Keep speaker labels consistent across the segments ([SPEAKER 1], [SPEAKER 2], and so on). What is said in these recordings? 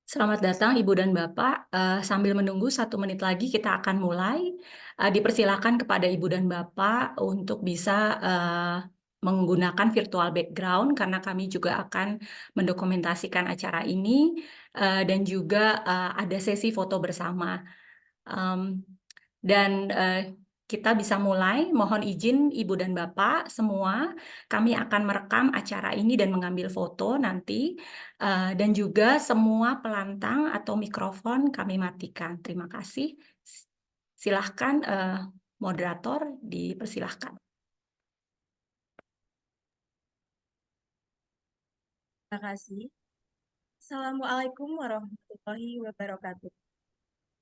[SPEAKER 1] Selamat datang Ibu dan Bapak. Sambil menunggu 1 menit lagi kita akan mulai. Dipersilakan kepada Ibu dan Bapak untuk bisa menggunakan virtual background karena kami juga akan mendokumentasikan acara ini dan juga ada sesi foto bersama. Kita bisa mulai. Mohon izin Ibu dan Bapak semua, kami akan merekam acara ini dan mengambil foto nanti. Dan juga semua pelantang atau mikrofon kami matikan. Terima kasih. Silahkan moderator dipersilahkan.
[SPEAKER 2] Terima kasih. Assalamualaikum warahmatullahi wabarakatuh.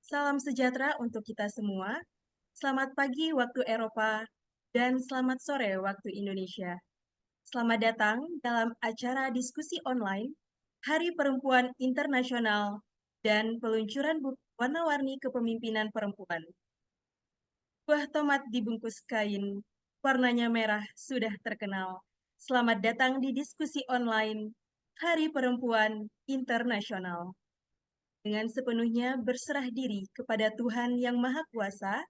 [SPEAKER 2] Salam sejahtera untuk kita semua. Selamat pagi waktu Eropa dan selamat sore waktu Indonesia. Selamat datang dalam acara diskusi online Hari Perempuan Internasional dan peluncuran buku warna-warni kepemimpinan perempuan. Buah tomat dibungkus kain, warnanya merah sudah terkenal. Selamat datang di diskusi online Hari Perempuan Internasional. Dengan sepenuhnya berserah diri kepada Tuhan Yang Maha Kuasa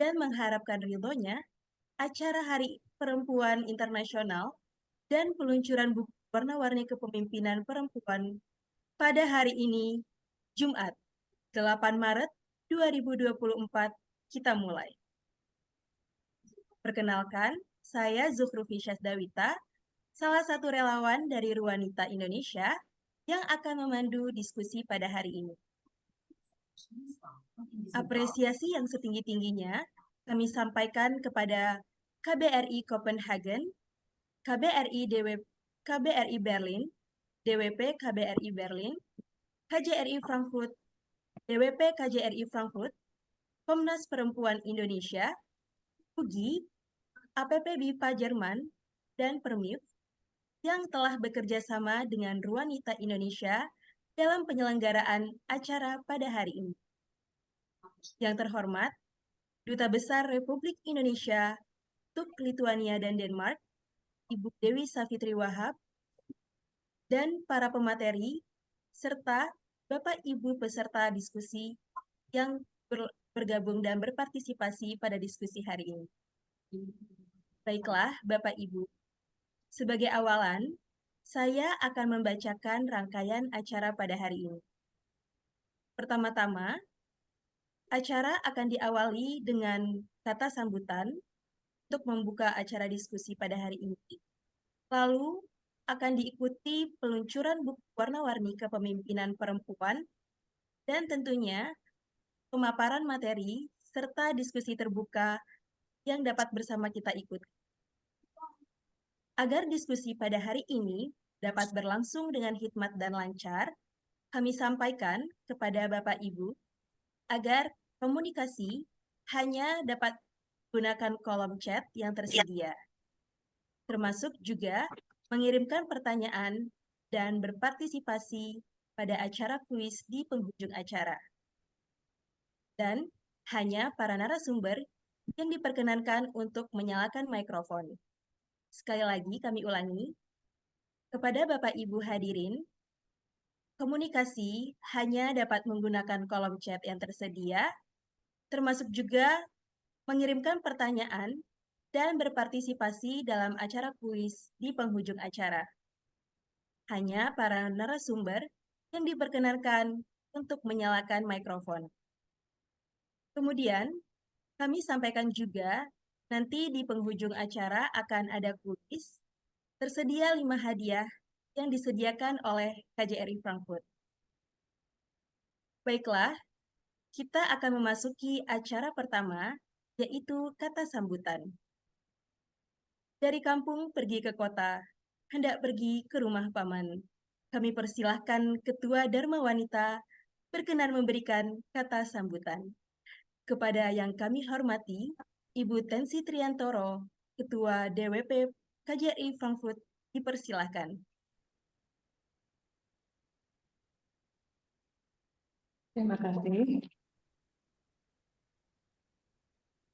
[SPEAKER 2] dan mengharapkan ridho-Nya, acara Hari Perempuan Internasional dan peluncuran buku warna-warni kepemimpinan perempuan pada hari ini, Jumat, 8 Maret 2024, kita mulai. Perkenalkan, saya Zuhrufi Syasdawita, salah satu relawan dari Ruanita Indonesia yang akan memandu diskusi pada hari ini. Apresiasi yang setinggi-tingginya kami sampaikan kepada KBRI Copenhagen, KBRI Berlin, DWP KBRI Berlin, KJRI Frankfurt, DWP KJRI Frankfurt, Komnas Perempuan Indonesia, UGI, APP BIPA Jerman, dan Permif yang telah bekerja sama dengan Ruanita Indonesia dalam penyelenggaraan acara pada hari ini. Yang terhormat, Duta Besar Republik Indonesia untuk Lituania dan Denmark, Ibu Dewi Savitri Wahab, dan para pemateri, serta Bapak Ibu peserta diskusi yang bergabung dan berpartisipasi pada diskusi hari ini. Baiklah, Bapak Ibu. Sebagai awalan, saya akan membacakan rangkaian acara pada hari ini. Pertama-tama, acara akan diawali dengan kata sambutan untuk membuka acara diskusi pada hari ini. Lalu akan diikuti peluncuran buku warna-warni kepemimpinan perempuan dan tentunya pemaparan materi serta diskusi terbuka yang dapat bersama kita ikuti. Agar diskusi pada hari ini dapat berlangsung dengan hikmat dan lancar, kami sampaikan kepada Bapak Ibu agar komunikasi hanya dapat gunakan kolom chat yang tersedia, termasuk juga mengirimkan pertanyaan dan berpartisipasi pada acara kuis di penghujung acara. Dan hanya para narasumber yang diperkenankan untuk menyalakan mikrofon. Sekali lagi kami ulangi, kepada Bapak Ibu hadirin, komunikasi hanya dapat menggunakan kolom chat yang tersedia, termasuk juga mengirimkan pertanyaan dan berpartisipasi dalam acara kuis di penghujung acara. Hanya para narasumber yang diperkenankan untuk menyalakan mikrofon. Kemudian, kami sampaikan juga Nanti di penghujung acara akan ada kuis. Tersedia 5 hadiah yang disediakan oleh KJRI Frankfurt. Baiklah, kita akan memasuki acara pertama, yaitu kata sambutan. Dari kampung pergi ke kota, hendak pergi ke rumah paman. Kami persilahkan Ketua Dharma Wanita berkenan memberikan kata sambutan. Kepada yang kami hormati, Ibu Tensi Triantoro, Ketua DWP KJRI Frankfurt, dipersilahkan.
[SPEAKER 3] Terima kasih.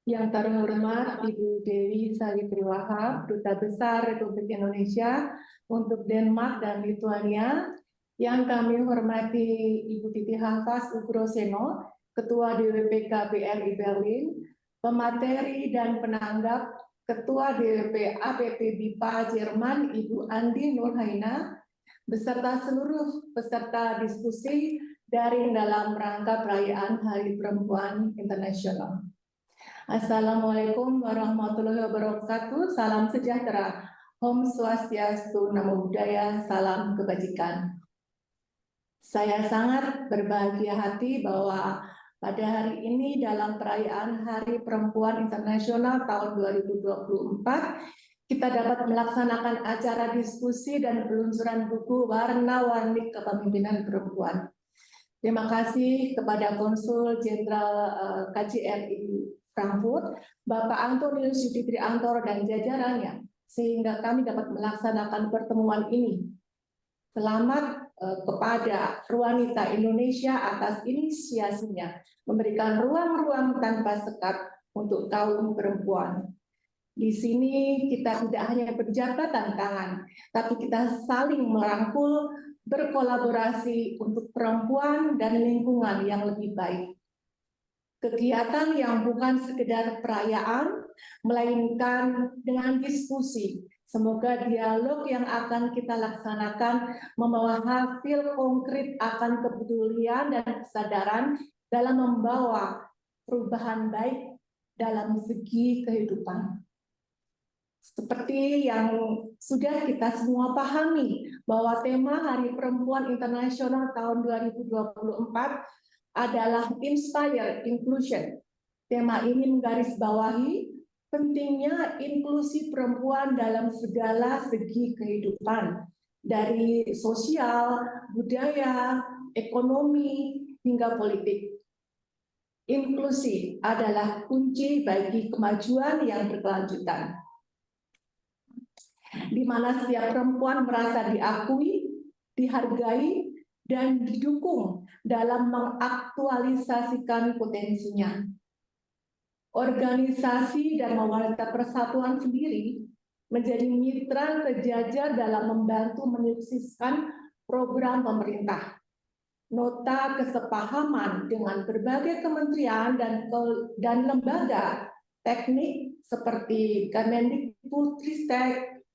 [SPEAKER 3] Yang terhormat Ibu Dewi Savitri Wahab, Duta Besar Republik Indonesia untuk Denmark dan Lituania. Yang kami hormati Ibu Titi Hafaz Ugroseno, Ketua DWP KBRI Berlin, pemateri dan penanggap Ketua DWP APP BIPA Jerman Ibu Andi Nurhaina, beserta seluruh peserta diskusi daring dalam rangka perayaan Hari Perempuan Internasional. Assalamualaikum warahmatullahi wabarakatuh. Salam sejahtera. Om Swastiastu, Namo Buddhaya, salam kebajikan. Saya sangat berbahagia hati bahwa pada hari ini dalam perayaan Hari Perempuan Internasional tahun 2024, kita dapat melaksanakan acara diskusi dan peluncuran buku Warna-Warni Kepemimpinan Perempuan. Terima kasih kepada Konsul Jenderal KJRI Frankfurt, Bapak Antonius Yudi Triantoro dan jajarannya, sehingga kami dapat melaksanakan pertemuan ini. Selamat kepada Wanita Indonesia atas inisiasinya memberikan ruang-ruang tanpa sekat untuk kaum perempuan. Di sini kita tidak hanya berjabat tangan, tapi kita saling merangkul, berkolaborasi untuk perempuan dan lingkungan yang lebih baik. Kegiatan yang bukan sekedar perayaan, melainkan dengan diskusi. Semoga dialog yang akan kita laksanakan membawa hasil konkret akan kepedulian dan kesadaran dalam membawa perubahan baik dalam segi kehidupan. Seperti yang sudah kita semua pahami, bahwa tema Hari Perempuan Internasional tahun 2024 adalah Inspire Inclusion. Tema ini menggarisbawahi pentingnya inklusi perempuan dalam segala segi kehidupan, dari sosial, budaya, ekonomi, hingga politik. Inklusi adalah kunci bagi kemajuan yang berkelanjutan, di mana setiap perempuan merasa diakui, dihargai, dan didukung dalam mengaktualisasikan potensinya. Organisasi Dharma Wanita Persatuan sendiri menjadi mitra sejajar dalam membantu menyukseskan program pemerintah. Nota kesepahaman dengan berbagai kementerian dan lembaga teknik seperti Kemendikbudristek,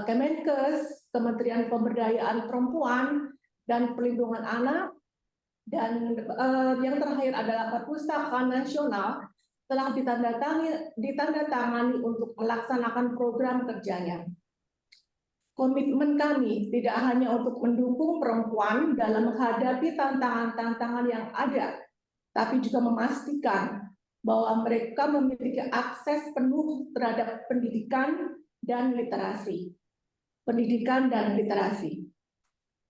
[SPEAKER 3] Kemenkes, Kementerian Pemberdayaan Perempuan dan Perlindungan Anak, dan yang terakhir adalah Perpustakaan Nasional telah ditandatangani untuk melaksanakan program kerjanya. Komitmen kami tidak hanya untuk mendukung perempuan dalam menghadapi tantangan-tantangan yang ada, tapi juga memastikan bahwa mereka memiliki akses penuh terhadap pendidikan dan literasi. Pendidikan dan literasi.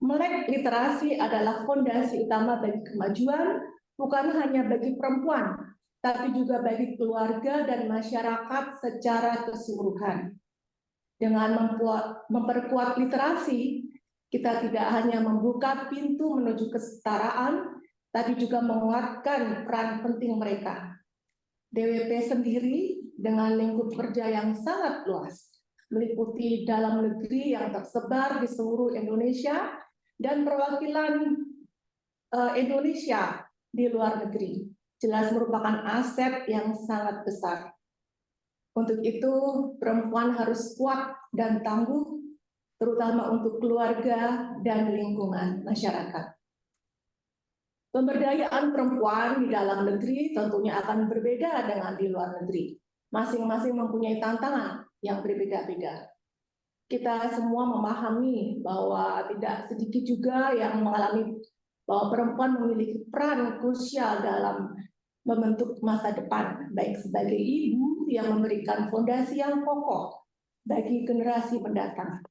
[SPEAKER 3] Melek literasi adalah fondasi utama bagi kemajuan, bukan hanya bagi perempuan, tapi juga bagi keluarga dan masyarakat secara keseluruhan. Dengan memperkuat literasi, kita tidak hanya membuka pintu menuju kesetaraan, tapi juga menguatkan peran penting mereka. DWP sendiri dengan lingkup kerja yang sangat luas, meliputi dalam negeri yang tersebar di seluruh Indonesia dan perwakilan Indonesia di luar negeri, jelas merupakan aset yang sangat besar. Untuk itu, perempuan harus kuat dan tangguh, terutama untuk keluarga dan lingkungan masyarakat. Pemberdayaan perempuan di dalam negeri tentunya akan berbeda dengan di luar negeri. masing-masing mempunyai tantangan yang berbeda-beda. Kita semua memahami bahwa tidak sedikit juga yang mengalami bahwa perempuan memiliki peran krusial dalam membentuk masa depan, baik sebagai ibu yang memberikan fondasi yang kokoh bagi generasi mendatang,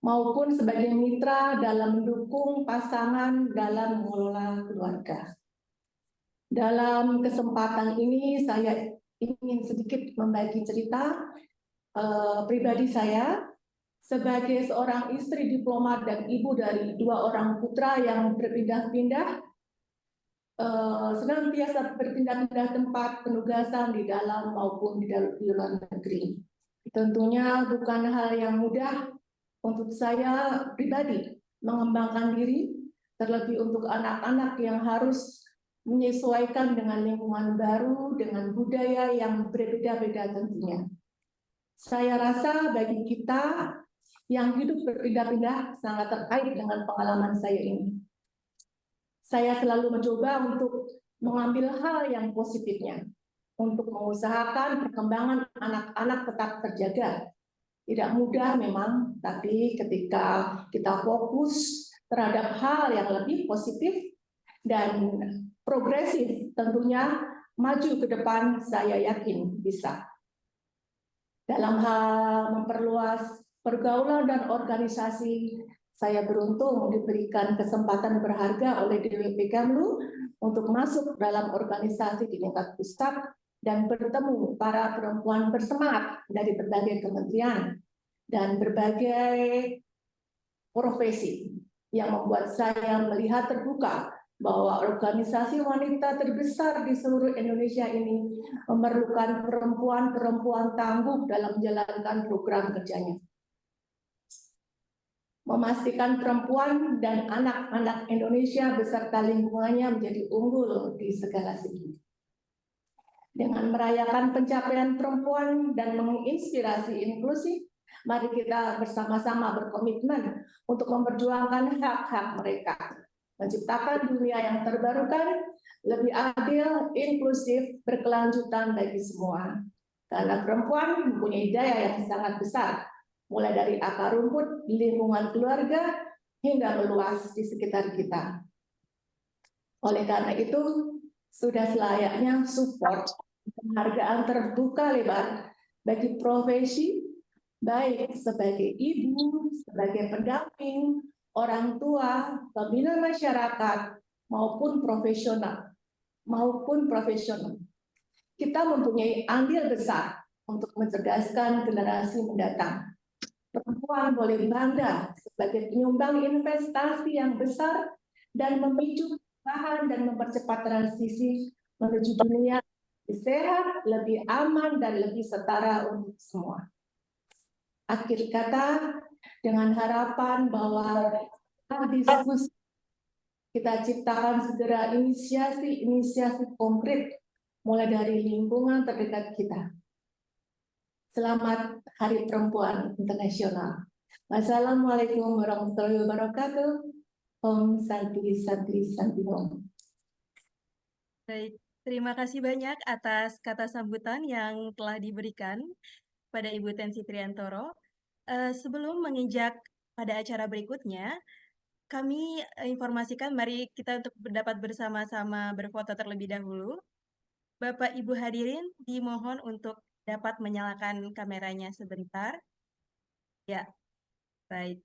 [SPEAKER 3] maupun sebagai mitra dalam mendukung pasangan dalam mengelola keluarga. Dalam kesempatan ini saya ingin sedikit membagi cerita pribadi saya sebagai seorang istri diplomat dan ibu dari 2 orang putra yang berpindah-pindah, senantiasa berpindah-pindah tempat penugasan di dalam maupun di luar negeri. Tentunya bukan hal yang mudah untuk saya pribadi mengembangkan diri, terlebih untuk anak-anak yang harus menyesuaikan dengan lingkungan baru, dengan budaya yang berbeda-beda tentunya. Saya rasa bagi kita yang hidup berpindah-pindah sangat terkait dengan pengalaman saya ini. Saya selalu mencoba untuk mengambil hal yang positifnya, untuk mengusahakan perkembangan anak-anak tetap terjaga. Tidak mudah memang, tapi ketika kita fokus terhadap hal yang lebih positif dan progresif, tentunya maju ke depan saya yakin bisa. Dalam hal memperluas pergaulan dan organisasi, saya beruntung diberikan kesempatan berharga oleh DWP Kemlu untuk masuk dalam organisasi di tingkat pusat dan bertemu para perempuan bersemangat dari berbagai kementerian dan berbagai profesi yang membuat saya melihat terbuka bahwa organisasi wanita terbesar di seluruh Indonesia ini memerlukan perempuan-perempuan tangguh dalam menjalankan program kerjanya. Memastikan perempuan dan anak-anak Indonesia beserta lingkungannya menjadi unggul di segala segi. Dengan merayakan pencapaian perempuan dan menginspirasi inklusi, mari kita bersama-sama berkomitmen untuk memperjuangkan hak-hak mereka, menciptakan dunia yang terbarukan, lebih adil, inklusif, berkelanjutan bagi semua. Karena perempuan mempunyai daya yang sangat besar, mulai dari akar rumput di lingkungan keluarga hingga meluas di sekitar kita. Oleh karena itu, sudah selayaknya support penghargaan terbuka lebar bagi profesi, baik sebagai ibu, sebagai pendamping, orang tua, pembina masyarakat, maupun profesional. Kita mempunyai andil besar untuk mencerdaskan generasi mendatang. Perempuan boleh bangga sebagai penyumbang investasi yang besar dan memicu perubahan dan mempercepat transisi menuju dunia lebih sehat, lebih aman, dan lebih setara untuk semua. Akhir kata, dengan harapan bahwa diskusi kita ciptakan segera inisiasi konkret mulai dari lingkungan terdekat kita. Selamat Hari Perempuan Internasional. Wassalamualaikum warahmatullahi wabarakatuh. Om Santi Santi Santi Om.
[SPEAKER 2] Baik, terima kasih banyak atas kata sambutan yang telah diberikan pada Ibu Tensi Triantoro. Sebelum menginjak pada acara berikutnya, kami informasikan mari kita untuk dapat bersama-sama berfoto terlebih dahulu. Bapak Ibu hadirin dimohon untuk dapat menyalakan kameranya sebentar. Ya, baik.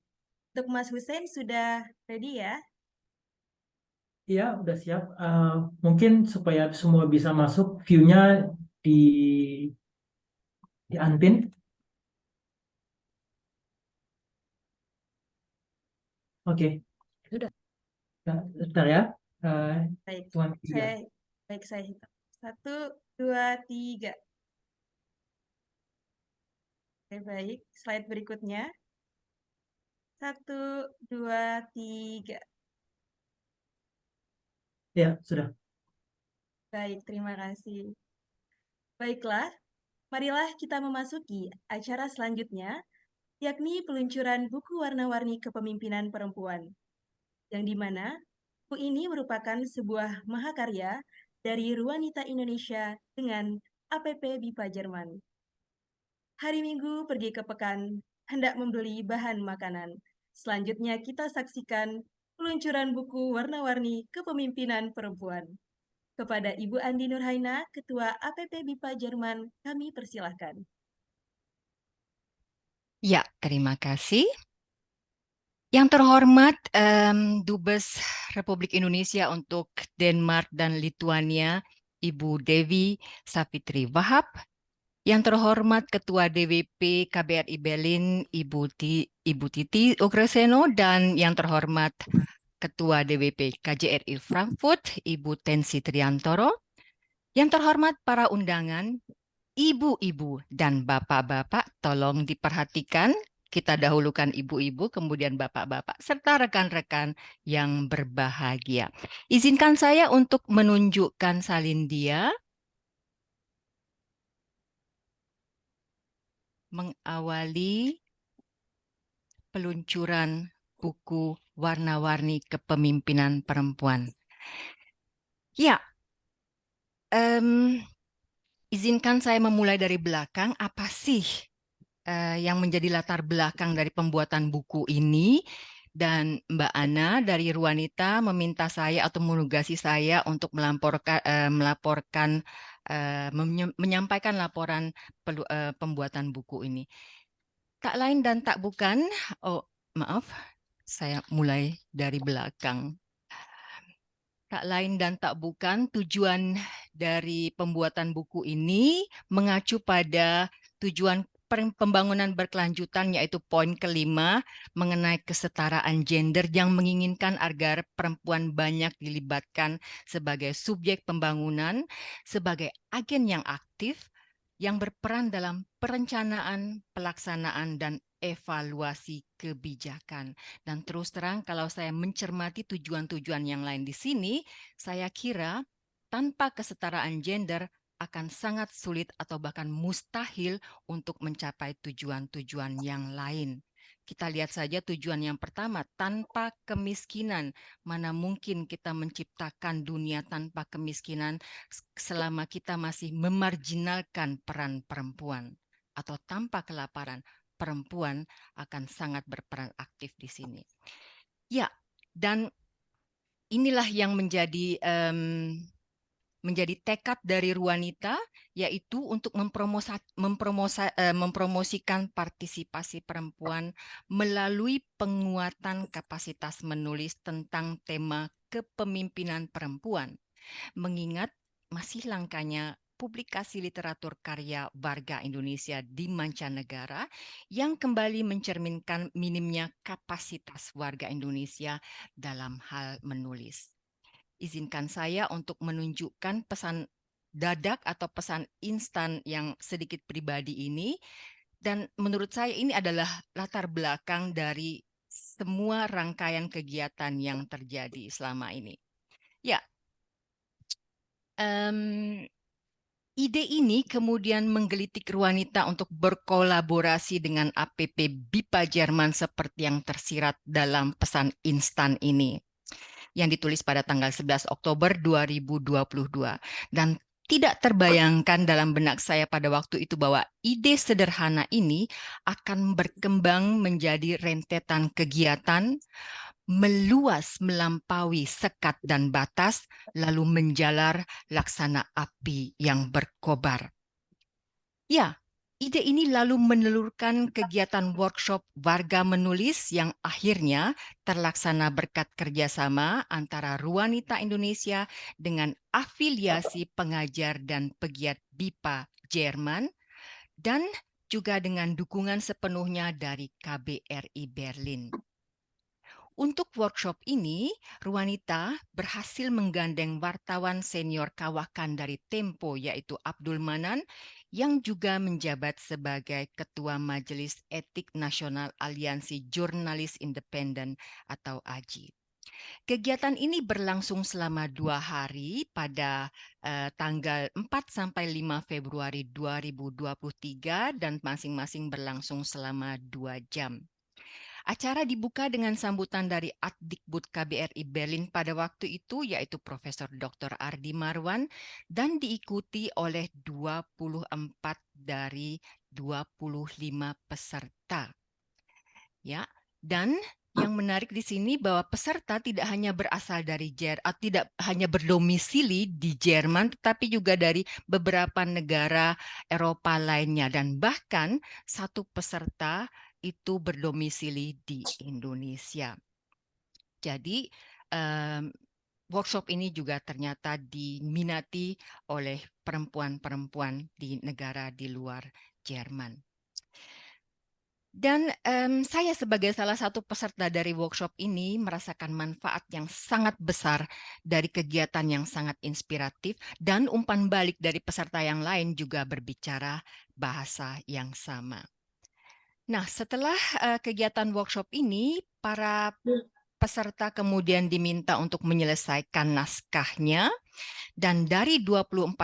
[SPEAKER 2] Untuk Mas Hussein sudah ready ya?
[SPEAKER 4] Iya, udah siap. Mungkin supaya semua bisa masuk, view-nya di unpin. Oke.
[SPEAKER 1] Sudah.
[SPEAKER 4] Nah, bentar ya.
[SPEAKER 2] Baik,
[SPEAKER 4] Tuan tiga.
[SPEAKER 2] saya hitung. 1, 2, 3. Oke, baik. Slide berikutnya. 1, 2, 3.
[SPEAKER 4] Ya, sudah.
[SPEAKER 2] Baik, terima kasih. Baiklah, marilah kita memasuki acara selanjutnya, yakni peluncuran buku warna-warni kepemimpinan perempuan, yang dimana buku ini merupakan sebuah mahakarya dari Ruanita Indonesia dengan APP BIPA Jerman. Hari Minggu pergi ke pekan, hendak membeli bahan makanan. Selanjutnya kita saksikan peluncuran buku warna-warni kepemimpinan perempuan. Kepada Ibu Andi Nurhaina, Ketua APP BIPA Jerman, kami persilahkan.
[SPEAKER 5] Ya, terima kasih. Yang terhormat Dubes Republik Indonesia untuk Denmark dan Lituania, Ibu Dewi Savitri Wahab. Yang terhormat Ketua DWP KBRI Berlin, Ibu Titi Ugreseno, dan yang terhormat Ketua DWP KJRI Frankfurt, Ibu Tensi Triantoro. Yang terhormat para undangan, ibu-ibu dan bapak-bapak, tolong diperhatikan. Kita dahulukan ibu-ibu, kemudian bapak-bapak, serta rekan-rekan yang berbahagia. Izinkan saya untuk menunjukkan salin dia, mengawali peluncuran buku warna-warni kepemimpinan perempuan. Ya, izinkan saya memulai dari belakang. Apa sih yang menjadi latar belakang dari pembuatan buku ini? Dan Mbak Ana dari Ruanita meminta saya atau menugasi saya untuk menyampaikan laporan pembuatan buku ini. Tak lain dan tak bukan, oh maaf, saya mulai dari belakang. Tak lain dan tak bukan, tujuan dari pembuatan buku ini mengacu pada tujuan pembangunan berkelanjutan, yaitu poin kelima mengenai kesetaraan gender yang menginginkan agar perempuan banyak dilibatkan sebagai subjek pembangunan, sebagai agen yang aktif, yang berperan dalam perencanaan, pelaksanaan, dan evaluasi kebijakan. Dan terus terang, kalau saya mencermati tujuan-tujuan yang lain di sini, saya kira tanpa kesetaraan gender akan sangat sulit atau bahkan mustahil untuk mencapai tujuan-tujuan yang lain. Kita lihat saja tujuan yang pertama, tanpa kemiskinan. Mana mungkin kita menciptakan dunia tanpa kemiskinan selama kita masih memarginalkan peran perempuan, atau tanpa kelaparan. Perempuan akan sangat berperan aktif di sini. Ya, dan inilah yang menjadi tekad dari Ruanita, yaitu untuk mempromosikan partisipasi perempuan melalui penguatan kapasitas menulis tentang tema kepemimpinan perempuan. Mengingat masih langkanya publikasi literatur karya warga Indonesia di mancanegara yang kembali mencerminkan minimnya kapasitas warga Indonesia dalam hal menulis. Izinkan saya untuk menunjukkan pesan dadak atau pesan instan yang sedikit pribadi ini, dan menurut saya ini adalah latar belakang dari semua rangkaian kegiatan yang terjadi selama ini. Ya, ide ini kemudian menggelitik Ruanita untuk berkolaborasi dengan APP BIPA Jerman seperti yang tersirat dalam pesan instan ini, yang ditulis pada tanggal 11 Oktober 2022. Dan tidak terbayangkan dalam benak saya pada waktu itu bahwa ide sederhana ini akan berkembang menjadi rentetan kegiatan, meluas melampaui sekat dan batas, lalu menjalar laksana api yang berkobar. Ya, ide ini lalu menelurkan kegiatan workshop warga menulis yang akhirnya terlaksana berkat kerjasama antara Ruanita Indonesia dengan afiliasi pengajar dan pegiat BIPA Jerman, dan juga dengan dukungan sepenuhnya dari KBRI Berlin. Untuk workshop ini, Ruanita berhasil menggandeng wartawan senior kawakan dari Tempo, yaitu Abdul Manan, yang juga menjabat sebagai Ketua Majelis Etik Nasional Aliansi Jurnalis Independen atau AJI. Kegiatan ini berlangsung selama 2 hari pada tanggal 4 sampai 5 Februari 2023 dan masing-masing berlangsung selama 2 jam. Acara dibuka dengan sambutan dari Adikbud KBRI Berlin pada waktu itu, yaitu Profesor Dr. Ardi Marwan, dan diikuti oleh 24 dari 25 peserta. Ya, dan yang menarik di sini bahwa peserta tidak hanya berasal dari tidak hanya berdomisili di Jerman, tetapi juga dari beberapa negara Eropa lainnya, dan bahkan satu peserta itu berdomisili di Indonesia. Jadi workshop ini juga ternyata diminati oleh perempuan-perempuan di negara di luar Jerman. Dan saya sebagai salah satu peserta dari workshop ini merasakan manfaat yang sangat besar dari kegiatan yang sangat inspiratif, dan umpan balik dari peserta yang lain juga berbicara bahasa yang sama. Nah, setelah kegiatan workshop ini, para peserta kemudian diminta untuk menyelesaikan naskahnya, dan dari 24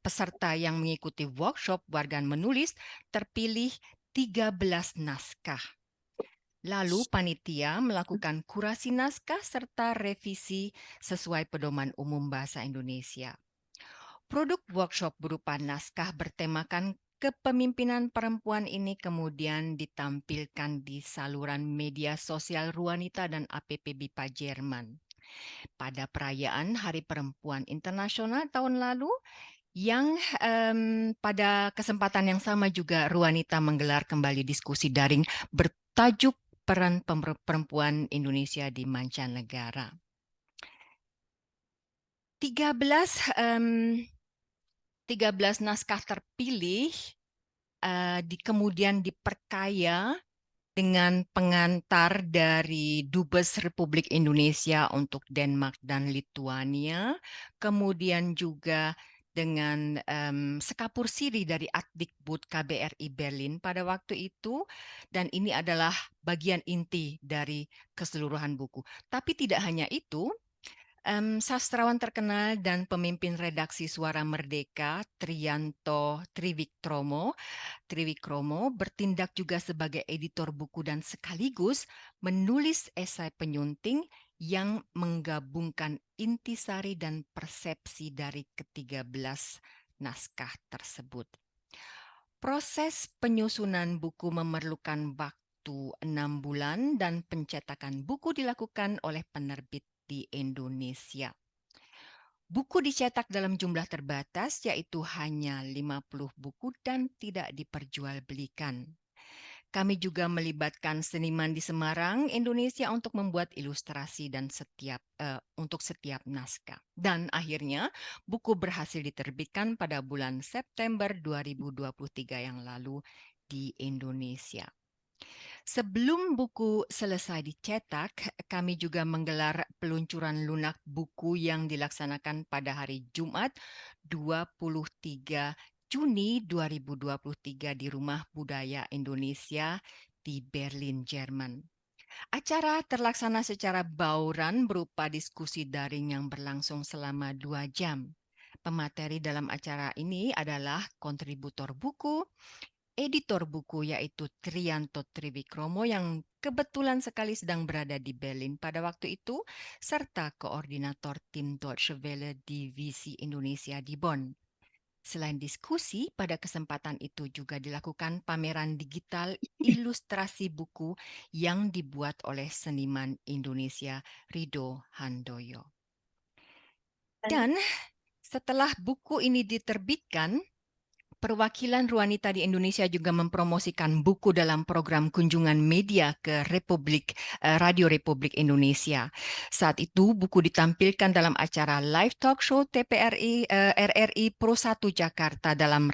[SPEAKER 5] peserta yang mengikuti workshop Warga Menulis terpilih 13 naskah. Lalu panitia melakukan kurasi naskah serta revisi sesuai pedoman umum bahasa Indonesia. Produk workshop berupa naskah bertemakan kepemimpinan perempuan ini kemudian ditampilkan di saluran media sosial Ruanita dan APP BIPA Jerman. Pada perayaan Hari Perempuan Internasional tahun lalu, yang pada kesempatan yang sama juga Ruanita menggelar kembali diskusi daring bertajuk peran perempuan Indonesia di mancanegara. 13 naskah terpilih kemudian diperkaya dengan pengantar dari Dubes Republik Indonesia untuk Denmark dan Lituania, kemudian juga dengan sekapur siri dari Adikbud KBRI Berlin pada waktu itu, dan ini adalah bagian inti dari keseluruhan buku. Tapi tidak hanya itu, sastrawan terkenal dan pemimpin redaksi Suara Merdeka, Triyanto Triwikromo bertindak juga sebagai editor buku dan sekaligus menulis esai penyunting yang menggabungkan intisari dan persepsi dari ke-13 naskah tersebut. Proses penyusunan buku memerlukan waktu 6 bulan dan pencetakan buku dilakukan oleh penerbit di Indonesia. Buku dicetak dalam jumlah terbatas, yaitu hanya 50 buku dan tidak diperjualbelikan. Kami juga melibatkan seniman di Semarang, Indonesia untuk membuat ilustrasi dan untuk setiap naskah. Dan akhirnya buku berhasil diterbitkan pada bulan September 2023 yang lalu di Indonesia. Sebelum buku selesai dicetak, kami juga menggelar peluncuran lunak buku yang dilaksanakan pada hari Jumat 23 Juni 2023 di Rumah Budaya Indonesia di Berlin, Jerman. Acara terlaksana secara bauran berupa diskusi daring yang berlangsung selama 2 jam. Pemateri dalam acara ini adalah kontributor buku, editor buku yaitu Triyanto Triwikromo yang kebetulan sekali sedang berada di Berlin pada waktu itu, serta koordinator tim Deutsche Welle Divisi Indonesia di Bonn. Selain diskusi, pada kesempatan itu juga dilakukan pameran digital ilustrasi buku yang dibuat oleh seniman Indonesia Rido Handoyo. Dan setelah buku ini diterbitkan, perwakilan Ruanita di Indonesia juga mempromosikan buku dalam program kunjungan media ke Radio Republik Indonesia. Saat itu buku ditampilkan dalam acara live talk show TPRI RRI Pro 1 Jakarta dalam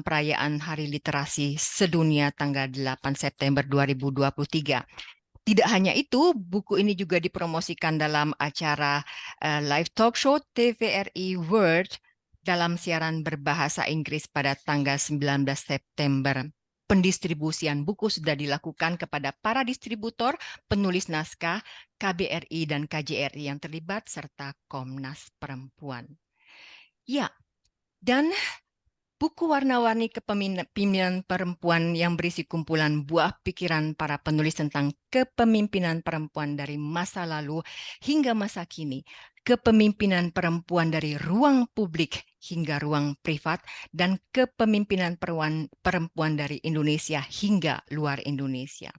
[SPEAKER 5] perayaan Hari Literasi Sedunia tanggal 8 September 2023. Tidak hanya itu, buku ini juga dipromosikan dalam acara live talk show TVRI World dalam siaran berbahasa Inggris pada tanggal 19 September. Pendistribusian buku sudah dilakukan kepada para distributor, penulis naskah, KBRI dan KJRI yang terlibat, serta Komnas Perempuan. Ya, dan Buku warna-warni kepemimpinan perempuan yang berisi kumpulan buah pikiran para penulis tentang kepemimpinan perempuan dari masa lalu hingga masa kini, kepemimpinan perempuan dari ruang publik hingga ruang privat, dan kepemimpinan perempuan dari Indonesia hingga luar Indonesia.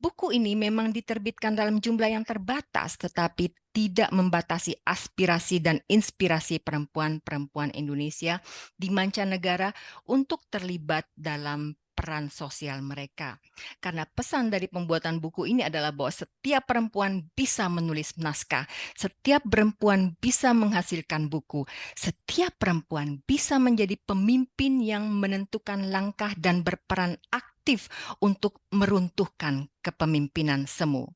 [SPEAKER 5] Buku ini memang diterbitkan dalam jumlah yang terbatas, tetapi tidak membatasi aspirasi dan inspirasi perempuan-perempuan Indonesia di mancanegara untuk terlibat dalam peran sosial mereka. Karena pesan dari pembuatan buku ini adalah bahwa setiap perempuan bisa menulis naskah, setiap perempuan bisa menghasilkan buku, setiap perempuan bisa menjadi pemimpin yang menentukan langkah dan berperan aktif untuk meruntuhkan kepemimpinan semu.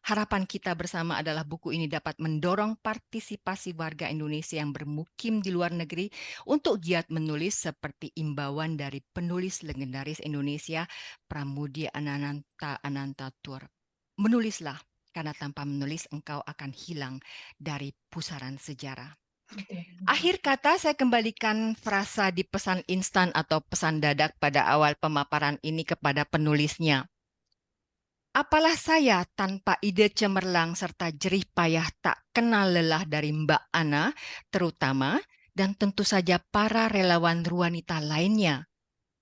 [SPEAKER 5] Harapan kita bersama adalah buku ini dapat mendorong partisipasi warga Indonesia yang bermukim di luar negeri untuk giat menulis seperti imbauan dari penulis legendaris Indonesia, Pramudia Anantatur. Menulislah, karena tanpa menulis engkau akan hilang dari pusaran sejarah. Akhir kata, saya kembalikan frasa di pesan instan atau pesan dadak pada awal pemaparan ini kepada penulisnya. Apalah saya tanpa ide cemerlang serta jerih payah tak kenal lelah dari Mbak Ana, terutama, dan tentu saja para relawan wanita lainnya.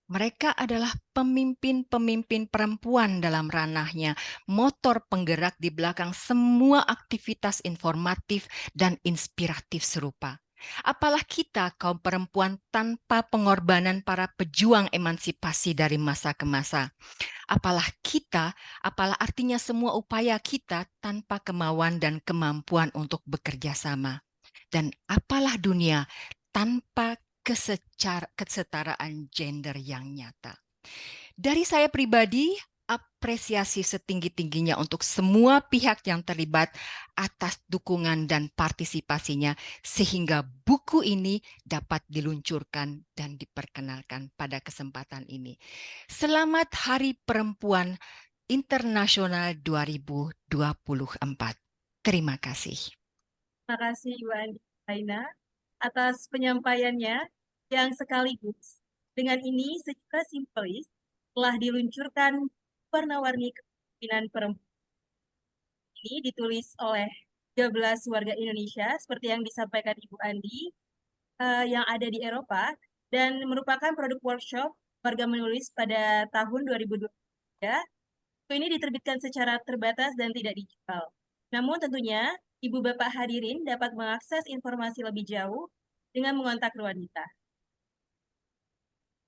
[SPEAKER 5] Mereka adalah pemimpin-pemimpin perempuan dalam ranahnya, motor penggerak di belakang semua aktivitas informatif dan inspiratif serupa. Apalah kita kaum perempuan tanpa pengorbanan para pejuang emansipasi dari masa ke masa. Apalah kita, apalah artinya semua upaya kita tanpa kemauan dan kemampuan untuk bekerja sama. Dan apalah dunia tanpa kesetaraan gender yang nyata. Dari saya pribadi, apresiasi setinggi-tingginya untuk semua pihak yang terlibat atas dukungan dan partisipasinya sehingga buku ini dapat diluncurkan dan diperkenalkan pada kesempatan ini. Selamat Hari Perempuan Internasional 2024. Terima kasih.
[SPEAKER 2] Terima kasih Ibu Andi Aina atas penyampaiannya yang sekaligus dengan ini secara simbolis telah diluncurkan warna-warni kepemimpinan perempuan. Ini ditulis oleh 13 warga Indonesia seperti yang disampaikan Ibu Andi yang ada di Eropa dan merupakan produk workshop warga menulis pada tahun 2023. Ini diterbitkan secara terbatas dan tidak dijual. Namun tentunya Ibu Bapak hadirin dapat mengakses informasi lebih jauh dengan mengontak wanita.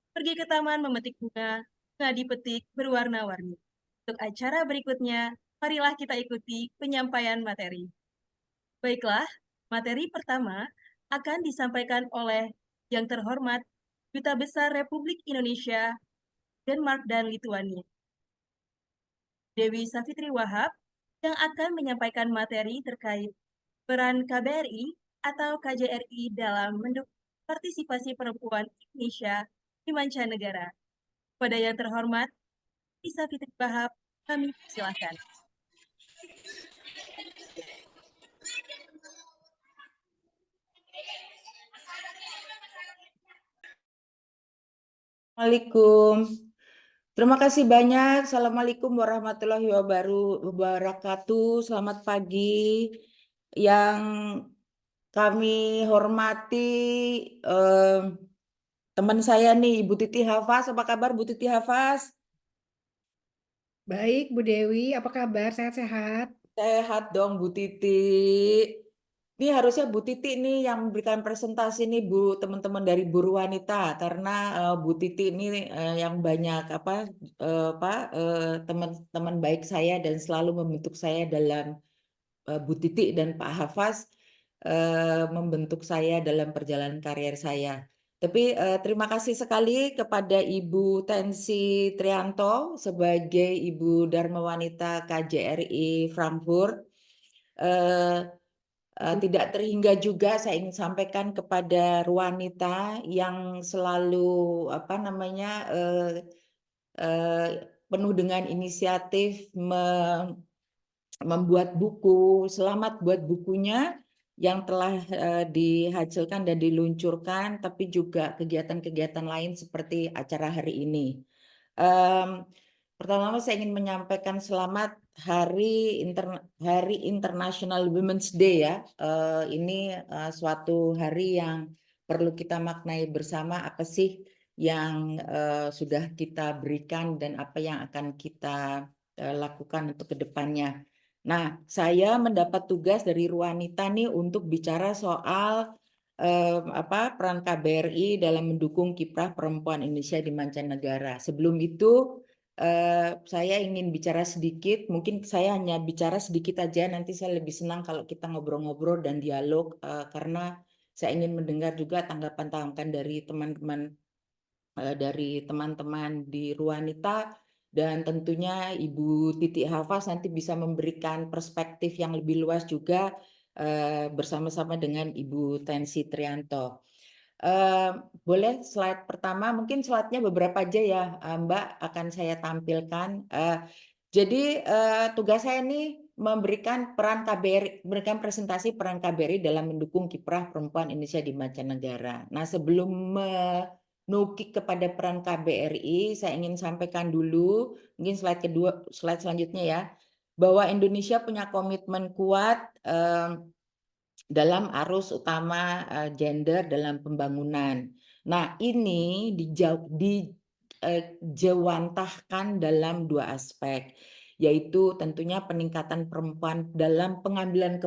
[SPEAKER 2] Pergi ke taman memetik bunga, bunga dipetik berwarna-warni. Untuk acara berikutnya, marilah kita ikuti penyampaian materi. Baiklah, materi pertama akan disampaikan oleh yang terhormat Duta Besar Republik Indonesia, Denmark dan Lituania, Dewi Savitri Wahab, yang akan menyampaikan materi terkait peran KBRI atau KJRI dalam mendukung partisipasi perempuan Indonesia di mancanegara. Pada yang terhormat, Dewi Savitri Wahab, kami persilahkan.
[SPEAKER 6] Assalamualaikum. Terima kasih banyak. Assalamualaikum warahmatullahi wabarakatuh. Selamat pagi. Yang kami hormati teman saya nih, Ibu Titi Hafaz. Apa kabar Bu Titi Hafaz?
[SPEAKER 7] Baik, Bu Dewi, apa kabar? Sehat-sehat?
[SPEAKER 6] Sehat dong Bu Titi. Ini harusnya Bu Titi nih yang memberikan presentasi nih Bu, teman-teman dari Buruh Wanita, karena Bu Titi ini yang banyak teman-teman baik saya dan selalu membentuk saya dalam Bu Titi dan Pak Hafaz membentuk saya dalam perjalanan karier saya. Tapi terima kasih sekali kepada Ibu Tensi Trianto sebagai Ibu Dharma Wanita KJRI Frankfurt. Tidak terhingga juga saya ingin sampaikan kepada wanita yang selalu penuh dengan inisiatif membuat buku. Selamat buat bukunya. yang telah dihasilkan dan diluncurkan, tapi juga kegiatan-kegiatan lain seperti acara hari ini. Pertama-tama saya ingin menyampaikan selamat Hari International Women's Day ya. Ini suatu hari yang perlu kita maknai bersama, apa sih yang sudah kita berikan dan apa yang akan kita lakukan untuk kedepannya. Nah, saya mendapat tugas dari Ruanita nih untuk bicara soal peran KBRI dalam mendukung kiprah perempuan Indonesia di mancanegara. Sebelum itu, saya ingin bicara sedikit. Mungkin saya hanya bicara sedikit aja. Nanti saya lebih senang kalau kita ngobrol-ngobrol dan dialog, karena saya ingin mendengar juga tanggapan-tanggapan dari teman-teman di Ruanita. Dan tentunya Ibu Titi Hafaz nanti bisa memberikan perspektif yang lebih luas juga bersama-sama dengan Ibu Tensi Trianto. Boleh slide pertama, mungkin slide-nya beberapa aja ya Mbak akan saya tampilkan. Jadi tugas saya ini memberikan memberikan presentasi peran KBRI dalam mendukung kiprah perempuan Indonesia di mancanegara. Nah, sebelum menukik kepada peran KBRI, saya ingin sampaikan dulu, mungkin slide selanjutnya ya, bahwa Indonesia punya komitmen kuat dalam arus utama gender dalam pembangunan. Nah, ini dijewantahkan dalam 2 aspek, yaitu tentunya peningkatan perempuan dalam pengambilan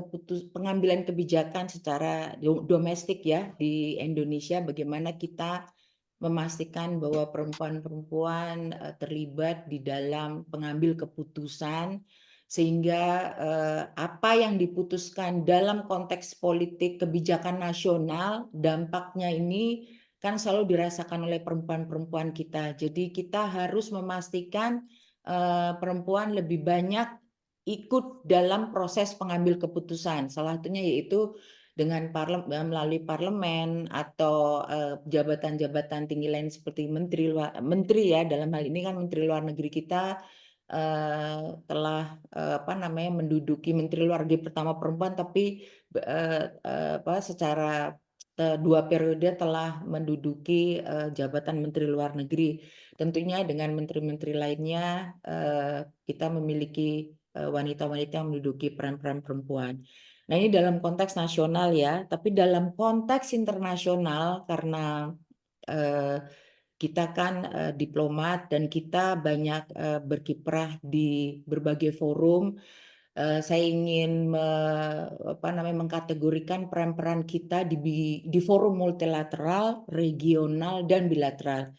[SPEAKER 6] kebijakan secara domestik ya di Indonesia, bagaimana kita memastikan bahwa perempuan-perempuan terlibat di dalam pengambil keputusan, sehingga apa yang diputuskan dalam konteks politik kebijakan nasional, dampaknya ini kan selalu dirasakan oleh perempuan-perempuan kita. Jadi kita harus memastikan perempuan lebih banyak ikut dalam proses pengambil keputusan. Salah satunya yaitu dengan melalui parlemen atau jabatan-jabatan tinggi lain seperti menteri ya, dalam hal ini kan Menteri Luar Negeri kita telah menduduki Menteri Luar Negeri pertama perempuan, tapi secara 2 periode telah menduduki jabatan Menteri Luar Negeri. Tentunya dengan menteri-menteri lainnya kita memiliki wanita-wanita yang menduduki peran-peran perempuan. Nah, ini dalam konteks nasional ya, tapi dalam konteks internasional karena kita kan diplomat dan kita banyak berkiprah di berbagai forum. Saya ingin mengkategorikan peran-peran kita di forum multilateral, regional, dan bilateral.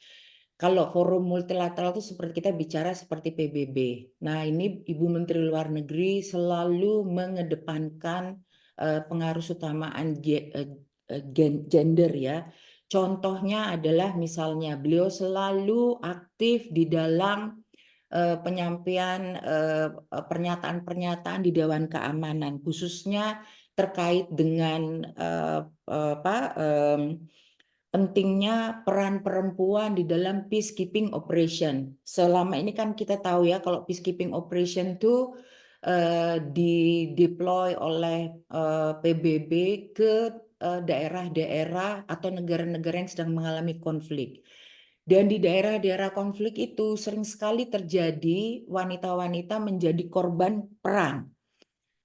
[SPEAKER 6] Kalau forum multilateral itu seperti kita bicara seperti PBB. Nah, ini Ibu Menteri Luar Negeri selalu mengedepankan pengaruh utamaan gender ya. Contohnya adalah misalnya beliau selalu aktif di dalam penyampaian pernyataan-pernyataan di Dewan Keamanan, khususnya terkait dengan pentingnya peran perempuan di dalam peacekeeping operation. Selama ini kan kita tahu ya kalau peacekeeping operation itu dideploy oleh PBB ke daerah-daerah atau negara-negara yang sedang mengalami konflik. Dan di daerah-daerah konflik itu sering sekali terjadi wanita-wanita menjadi korban perang.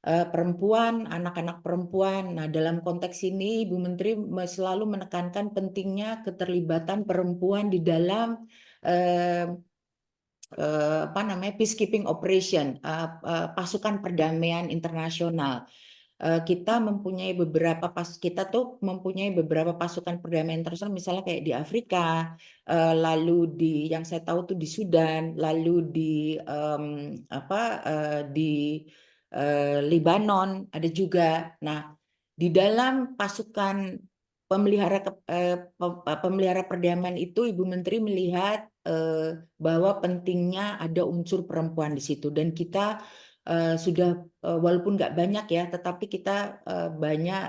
[SPEAKER 6] Perempuan, anak-anak perempuan. Nah, dalam konteks ini Ibu Menteri selalu menekankan pentingnya keterlibatan perempuan di dalam peacekeeping operation, pasukan perdamaian internasional. Kita mempunyai beberapa pasukan perdamaian internasional, misalnya kayak di Afrika, lalu yang saya tahu tuh di Sudan, lalu di Lebanon ada juga. Nah, di dalam pasukan pemelihara perdamaian itu Ibu Menteri melihat bahwa pentingnya ada unsur perempuan di situ, dan kita sudah walaupun nggak banyak ya, tetapi kita banyak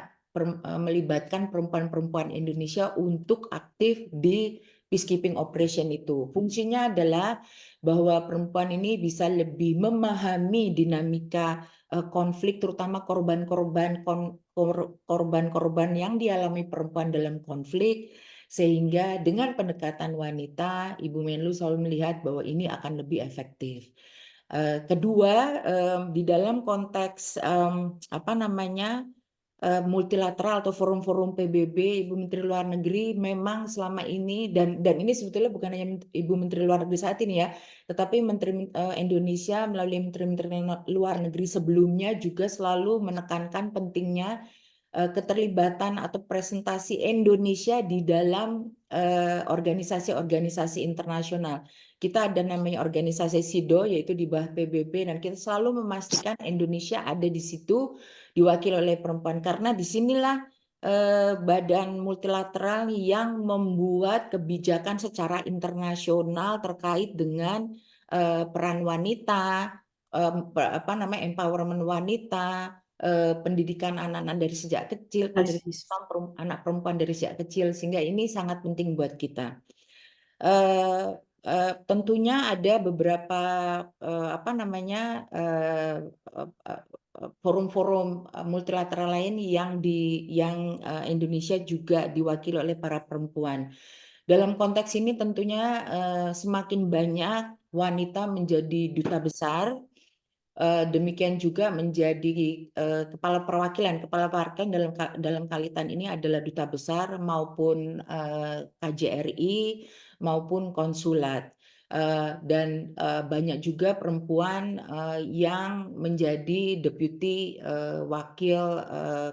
[SPEAKER 6] melibatkan perempuan-perempuan Indonesia untuk aktif di peacekeeping operation itu. Fungsinya adalah bahwa perempuan ini bisa lebih memahami dinamika konflik, terutama korban-korban korban-korban yang dialami perempuan dalam konflik, sehingga dengan pendekatan wanita, Ibu Menlu selalu melihat bahwa ini akan lebih efektif. Kedua, di dalam konteks multilateral atau forum-forum PBB, Ibu Menteri Luar Negeri memang selama ini, dan ini sebetulnya bukan hanya Ibu Menteri Luar Negeri saat ini ya, tetapi Menteri Indonesia melalui Menteri-Menteri Luar Negeri sebelumnya juga selalu menekankan pentingnya keterlibatan atau presentasi Indonesia di dalam organisasi-organisasi internasional. Kita ada namanya organisasi SIDO, yaitu di bawah PBB, dan kita selalu memastikan Indonesia ada di situ, diwakili oleh perempuan, karena disinilah badan multilateral yang membuat kebijakan secara internasional terkait dengan peran wanita, empowerment wanita, pendidikan anak-anak dari sejak kecil, anak perempuan dari sejak kecil, sehingga ini sangat penting buat kita. Tentunya ada beberapa forum-forum multilateral lain yang Indonesia juga diwakili oleh para perempuan. Dalam konteks ini tentunya semakin banyak wanita menjadi duta besar. Demikian juga menjadi kepala perwakilan dalam kaitan ini adalah duta besar maupun KJRI maupun konsulat. Dan banyak juga perempuan yang menjadi deputi wakil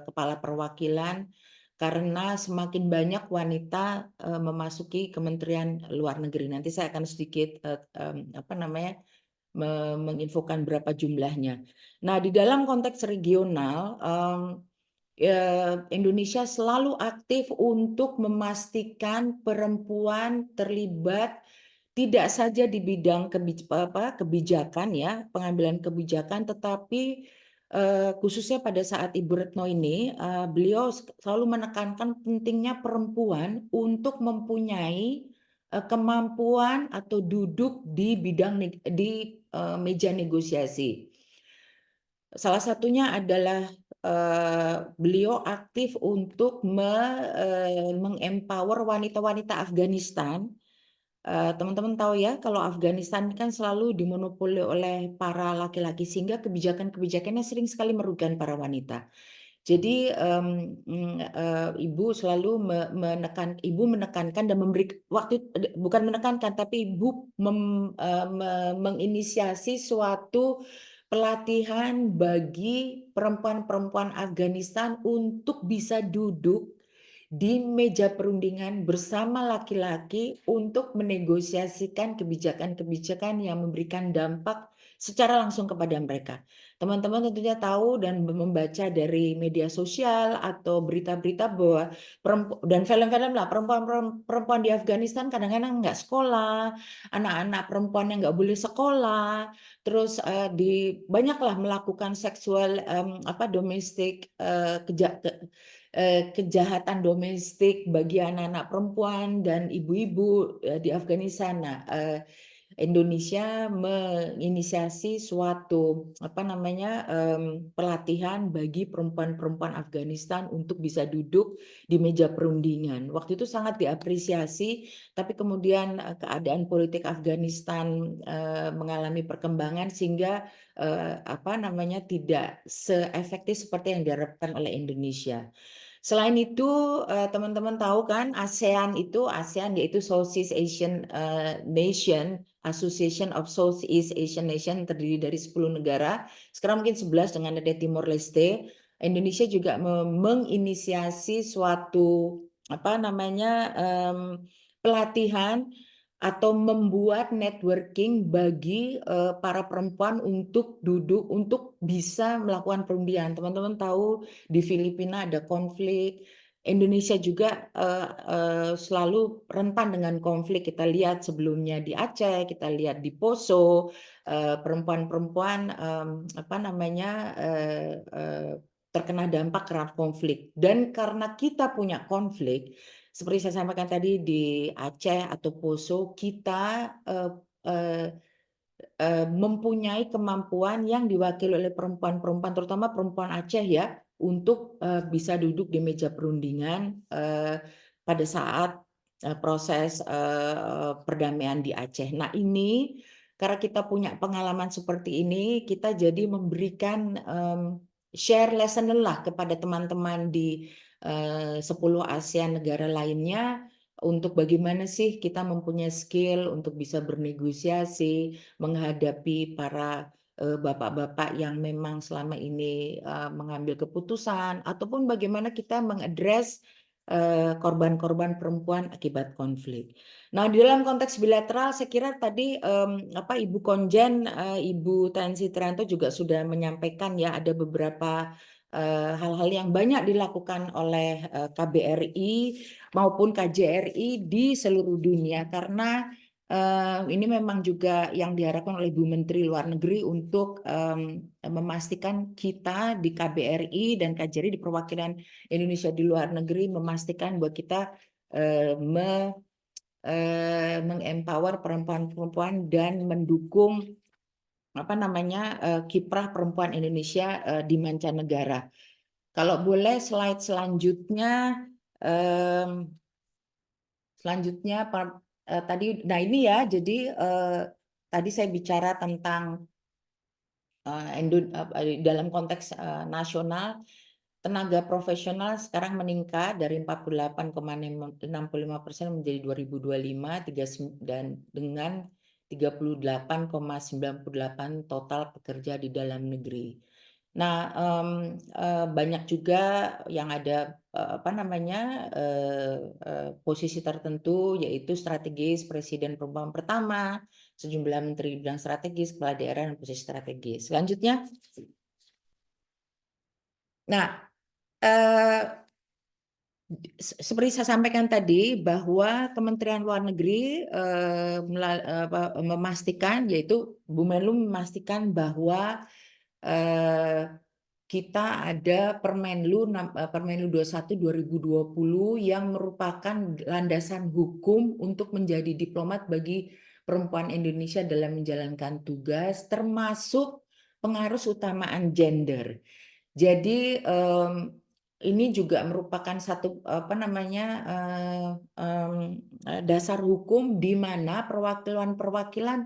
[SPEAKER 6] kepala perwakilan, karena semakin banyak wanita memasuki Kementerian Luar Negeri. Nanti saya akan sedikit menginfokan berapa jumlahnya. Nah, di dalam konteks regional, Indonesia selalu aktif untuk memastikan perempuan terlibat tidak saja di bidang kebijakan ya, pengambilan kebijakan, tetapi khususnya pada saat Ibu Retno ini, beliau selalu menekankan pentingnya perempuan untuk mempunyai kemampuan atau duduk di bidang meja negosiasi. Salah satunya adalah beliau aktif untuk mengempower wanita-wanita Afghanistan. Teman-teman tahu ya, kalau Afghanistan kan selalu dimonopoli oleh para laki-laki, sehingga kebijakannya sering sekali merugikan para wanita. Jadi Ibu selalu menekankan dan bukan menekankan, tapi Ibu menginisiasi suatu pelatihan bagi perempuan-perempuan Afghanistan untuk bisa duduk di meja perundingan bersama laki-laki untuk menegosiasikan kebijakan-kebijakan yang memberikan dampak secara langsung kepada mereka. Teman-teman tentunya tahu dan membaca dari media sosial atau berita-berita bahwa dan film-film lah, perempuan di Afghanistan kadang-kadang nggak sekolah, anak-anak perempuan yang nggak boleh sekolah, terus banyaklah melakukan seksual domestik, kejahatan domestik bagi anak-anak perempuan dan ibu-ibu di Afghanistan. Nah, Indonesia menginisiasi suatu pelatihan bagi perempuan-perempuan Afghanistan untuk bisa duduk di meja perundingan. Waktu itu sangat diapresiasi, tapi kemudian keadaan politik Afghanistan mengalami perkembangan sehingga tidak seefektif seperti yang diharapkan oleh Indonesia. Selain itu, teman-teman tahu kan, ASEAN yaitu Southeast Asian Nation, Association of Southeast Asian Nation, terdiri dari 10 negara. Sekarang mungkin 11 dengan ada Timor Leste. Indonesia juga menginisiasi suatu pelatihan atau membuat networking bagi para perempuan untuk duduk, untuk bisa melakukan perundingan. Teman-teman tahu di Filipina ada konflik, Indonesia juga selalu rentan dengan konflik. Kita lihat sebelumnya di Aceh, kita lihat di Poso, perempuan-perempuan terkena dampak karena konflik. Dan karena kita punya konflik, seperti saya sampaikan tadi di Aceh atau Poso, kita mempunyai kemampuan yang diwakili oleh perempuan-perempuan, terutama perempuan Aceh ya, untuk bisa duduk di meja perundingan pada saat proses perdamaian di Aceh. Nah, ini karena kita punya pengalaman seperti ini, kita jadi memberikan share lesson lah kepada teman-teman di 10 ASEAN negara lainnya untuk bagaimana sih kita mempunyai skill untuk bisa bernegosiasi, menghadapi para bapak-bapak yang memang selama ini mengambil keputusan, ataupun bagaimana kita mengadres korban-korban perempuan akibat konflik. Nah, di dalam konteks bilateral, saya kira tadi Ibu Konjen, Ibu Tansi Trianto juga sudah menyampaikan ya ada beberapa hal-hal yang banyak dilakukan oleh KBRI maupun KJRI di seluruh dunia karena ini memang juga yang diharapkan oleh Bu Menteri Luar Negeri untuk memastikan kita di KBRI dan KJRI di perwakilan Indonesia di luar negeri memastikan bahwa kita mengempower perempuan-perempuan dan mendukung kiprah perempuan Indonesia di mancanegara. Kalau boleh slide selanjutnya, tadi, nah ini ya, jadi tadi saya bicara tentang dalam konteks nasional, tenaga profesional sekarang meningkat dari 48,65% menjadi 2025 dan dengan 38,98 total pekerja di dalam negeri. Nah, banyak juga yang ada posisi tertentu yaitu strategis presiden perempuan pertama, sejumlah menteri bidang strategis, kepala daerah dan posisi strategis. Selanjutnya, nah seperti saya sampaikan tadi bahwa Kementerian Luar Negeri memastikan, yaitu Bu Menlu memastikan bahwa kita ada Permenlu 21 2020 yang merupakan landasan hukum untuk menjadi diplomat bagi perempuan Indonesia dalam menjalankan tugas, termasuk pengarus utamaan gender. Jadi ini juga merupakan satu dasar hukum di mana perwakilan-perwakilan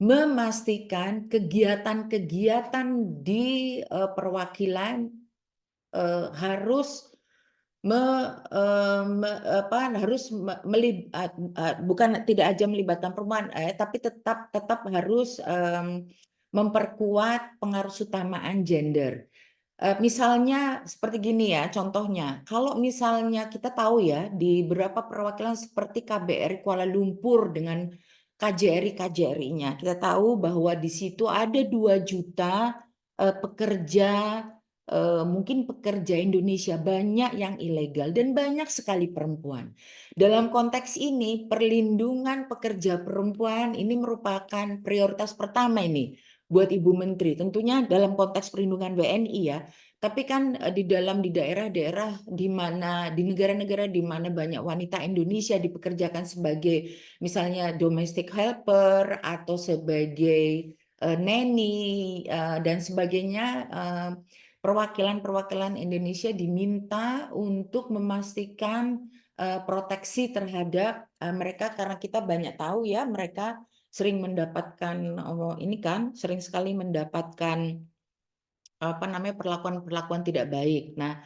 [SPEAKER 6] memastikan kegiatan-kegiatan di perwakilan harus bukan tidak aja melibatkan perempuan, tapi tetap harus memperkuat pengarus utamaan gender. Misalnya seperti gini ya, contohnya, kalau misalnya kita tahu ya di beberapa perwakilan seperti KBRI Kuala Lumpur dengan KJRI-KJRI-nya, kita tahu bahwa di situ ada 2 juta pekerja, mungkin pekerja Indonesia banyak yang ilegal dan banyak sekali perempuan. Dalam konteks ini, perlindungan pekerja perempuan ini merupakan prioritas pertama ini buat Ibu Menteri. Tentunya dalam konteks perlindungan WNI ya, tapi kan di daerah-daerah di mana di negara-negara di mana banyak wanita Indonesia dipekerjakan sebagai misalnya domestic helper atau sebagai nanny dan sebagainya, perwakilan-perwakilan Indonesia diminta untuk memastikan proteksi terhadap mereka karena kita banyak tahu ya mereka sering mendapatkan sering sekali mendapatkan perlakuan-perlakuan tidak baik. Nah,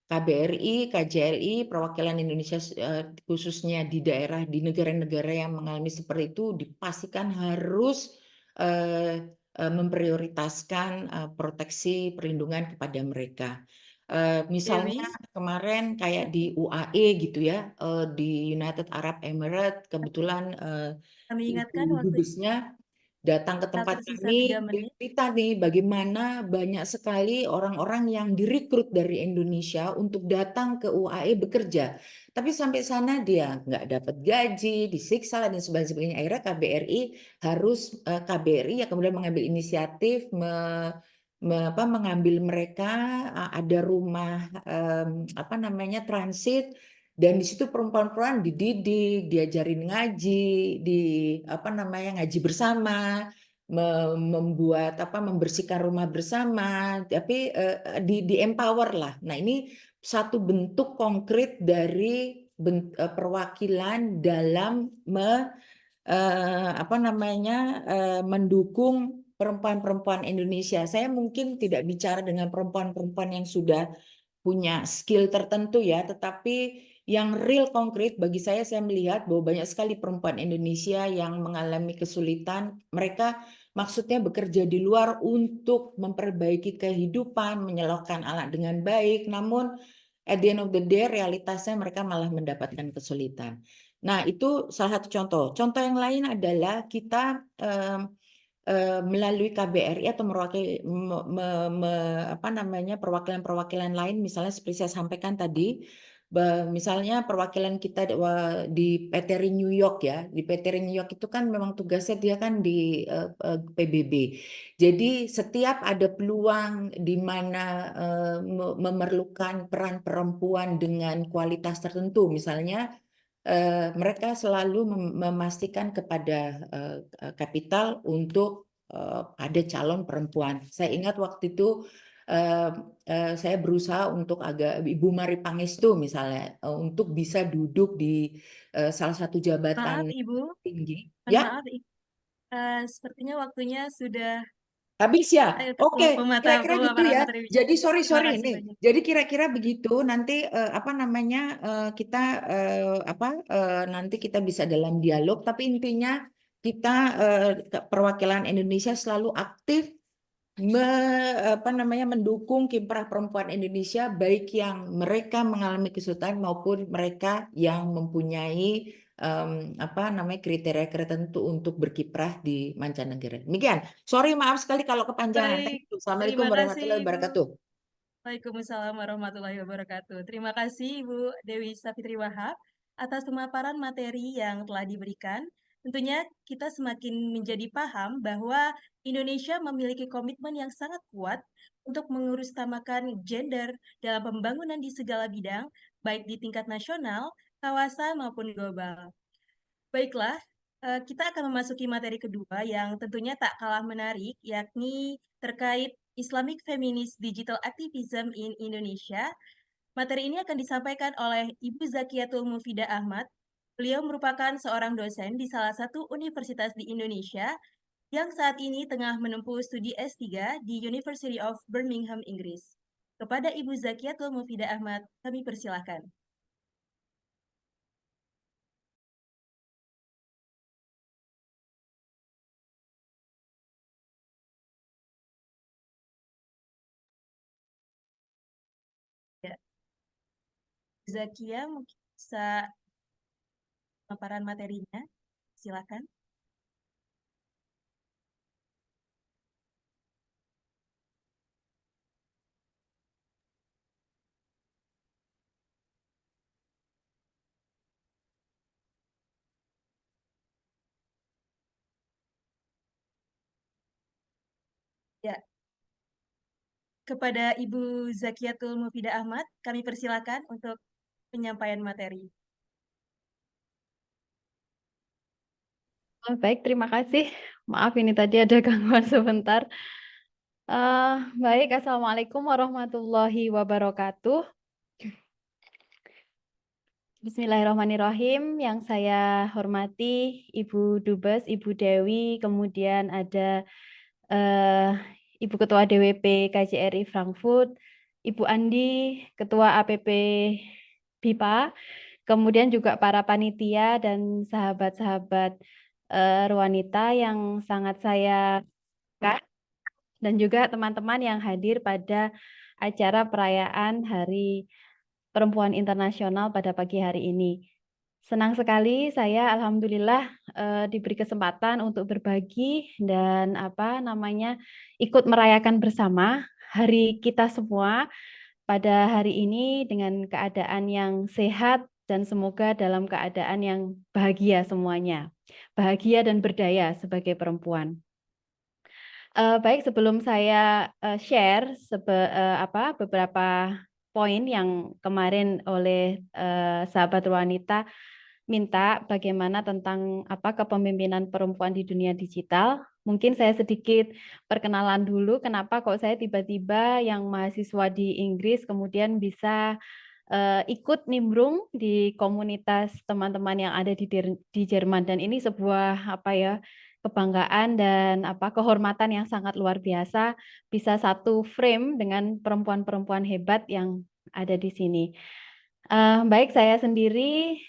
[SPEAKER 6] KBRI, KJLI, perwakilan Indonesia khususnya di daerah di negara-negara yang mengalami seperti itu dipastikan harus memprioritaskan proteksi perlindungan kepada mereka. Misalnya kemarin kayak di UAE gitu ya, di United Arab Emirates kebetulan
[SPEAKER 2] Kami ingatkan
[SPEAKER 6] Ibu
[SPEAKER 2] waktu
[SPEAKER 6] Dubesnya datang ke tempat
[SPEAKER 2] tersisa
[SPEAKER 6] kami,
[SPEAKER 2] 3 menit.
[SPEAKER 6] cerita nih bagaimana banyak sekali orang-orang yang direkrut dari Indonesia untuk datang ke UAE bekerja. Tapi sampai sana dia nggak dapat gaji, disiksa dan sebagainya. Akhirnya KBRI ya kemudian mengambil inisiatif mengambil mereka, ada rumah transit. Dan di situ perempuan-perempuan dididik, diajarin ngaji, ngaji bersama, membuat membersihkan rumah bersama, tapi di empower lah. Nah, ini satu bentuk konkret dari perwakilan dalam mendukung perempuan-perempuan Indonesia. Saya mungkin tidak bicara dengan perempuan-perempuan yang sudah punya skill tertentu ya, tetapi yang real konkret bagi saya melihat bahwa banyak sekali perempuan Indonesia yang mengalami kesulitan. Mereka maksudnya bekerja di luar untuk memperbaiki kehidupan, menyalurkan anak dengan baik, namun at the end of the day realitasnya mereka malah mendapatkan kesulitan. Nah, itu salah satu contoh. Contoh yang lain adalah kita melalui KBRI atau perwakilan-perwakilan lain, misalnya seperti saya sampaikan tadi, misalnya perwakilan kita di PTRI New York ya, di PTRI New York itu kan memang tugasnya dia kan di PBB. Jadi setiap ada peluang di mana memerlukan peran perempuan dengan kualitas tertentu, misalnya mereka selalu memastikan kepada kapital untuk ada calon perempuan. Saya ingat waktu itu saya berusaha untuk Ibu Mari Pangestu misalnya untuk bisa duduk di salah satu
[SPEAKER 2] Maaf,
[SPEAKER 6] jabatan
[SPEAKER 2] Ibu.
[SPEAKER 6] tinggi.
[SPEAKER 2] Mohon
[SPEAKER 6] Ya,
[SPEAKER 2] maaf, sepertinya waktunya sudah
[SPEAKER 6] habis ya. Oke, kira-kira gitu
[SPEAKER 2] pemaparan
[SPEAKER 6] ya.
[SPEAKER 2] materi.
[SPEAKER 6] Jadi
[SPEAKER 2] Terima
[SPEAKER 6] sorry
[SPEAKER 2] kasih
[SPEAKER 6] nih.
[SPEAKER 2] banyak.
[SPEAKER 6] Jadi kira-kira begitu. Nanti kita nanti kita bisa dalam dialog. Tapi intinya kita perwakilan Indonesia selalu aktif mendukung kiprah perempuan Indonesia, baik yang mereka mengalami kesulitan maupun mereka yang mempunyai kriteria tertentu untuk berkiprah di mancanegara. Demikian. Sorry, maaf sekali kalau kepanjangan.
[SPEAKER 2] Baik,
[SPEAKER 6] Thank you. Assalamualaikum
[SPEAKER 2] terima kasih
[SPEAKER 6] warahmatullahi
[SPEAKER 2] Ibu.
[SPEAKER 6] wabarakatuh.
[SPEAKER 2] Waalaikumsalam warahmatullahi wabarakatuh. Terima kasih Ibu Dewi Savitri Wahab atas pemaparan materi yang telah diberikan. Tentunya kita semakin menjadi paham bahwa Indonesia memiliki komitmen yang sangat kuat untuk mengurusutamakan gender dalam pembangunan di segala bidang, baik di tingkat nasional, kawasan, maupun global. Baiklah, kita akan memasuki materi kedua yang tentunya tak kalah menarik, yakni terkait Islamic Feminist Digital Activism in Indonesia. Materi ini akan disampaikan oleh Ibu Zakiatul Mufidah Ahmad. Beliau merupakan seorang dosen di salah satu universitas di Indonesia yang saat ini tengah menempuh studi S3 di University of Birmingham, Inggris. Kepada Ibu Zakiatul Mufidah Ahmad, kami persilahkan. Ya. Zakia mungkin bisa pemaparan materinya, silakan. Ya, kepada Ibu Zakiatul Mufidah Ahmad, kami persilakan untuk penyampaian materi.
[SPEAKER 8] Baik, terima kasih. Maaf ini tadi ada gangguan sebentar. Baik, Assalamualaikum warahmatullahi wabarakatuh. Bismillahirrahmanirrahim. Yang saya hormati Ibu Dubes, Ibu Dewi, kemudian ada Ibu Ketua DWP KJRI Frankfurt, Ibu Andi, Ketua APP BIPA, kemudian juga para panitia dan sahabat-sahabat wanita yang sangat saya suka, dan juga teman-teman yang hadir pada acara perayaan Hari Perempuan Internasional pada pagi hari ini. Senang sekali saya alhamdulillah diberi kesempatan untuk berbagi dan ikut merayakan bersama hari kita semua pada hari ini dengan keadaan yang sehat dan semoga dalam keadaan yang bahagia semuanya. Bahagia dan berdaya sebagai perempuan. Baik, sebelum saya share beberapa poin yang kemarin oleh sahabat wanita minta bagaimana tentang kepemimpinan perempuan di dunia digital. Mungkin saya sedikit perkenalan dulu kenapa kok saya tiba-tiba yang mahasiswa di Inggris kemudian bisa ikut nimbrung di komunitas teman-teman yang ada di Jerman, dan ini sebuah kebanggaan dan kehormatan yang sangat luar biasa bisa satu frame dengan perempuan-perempuan hebat yang ada di sini. Baik, saya sendiri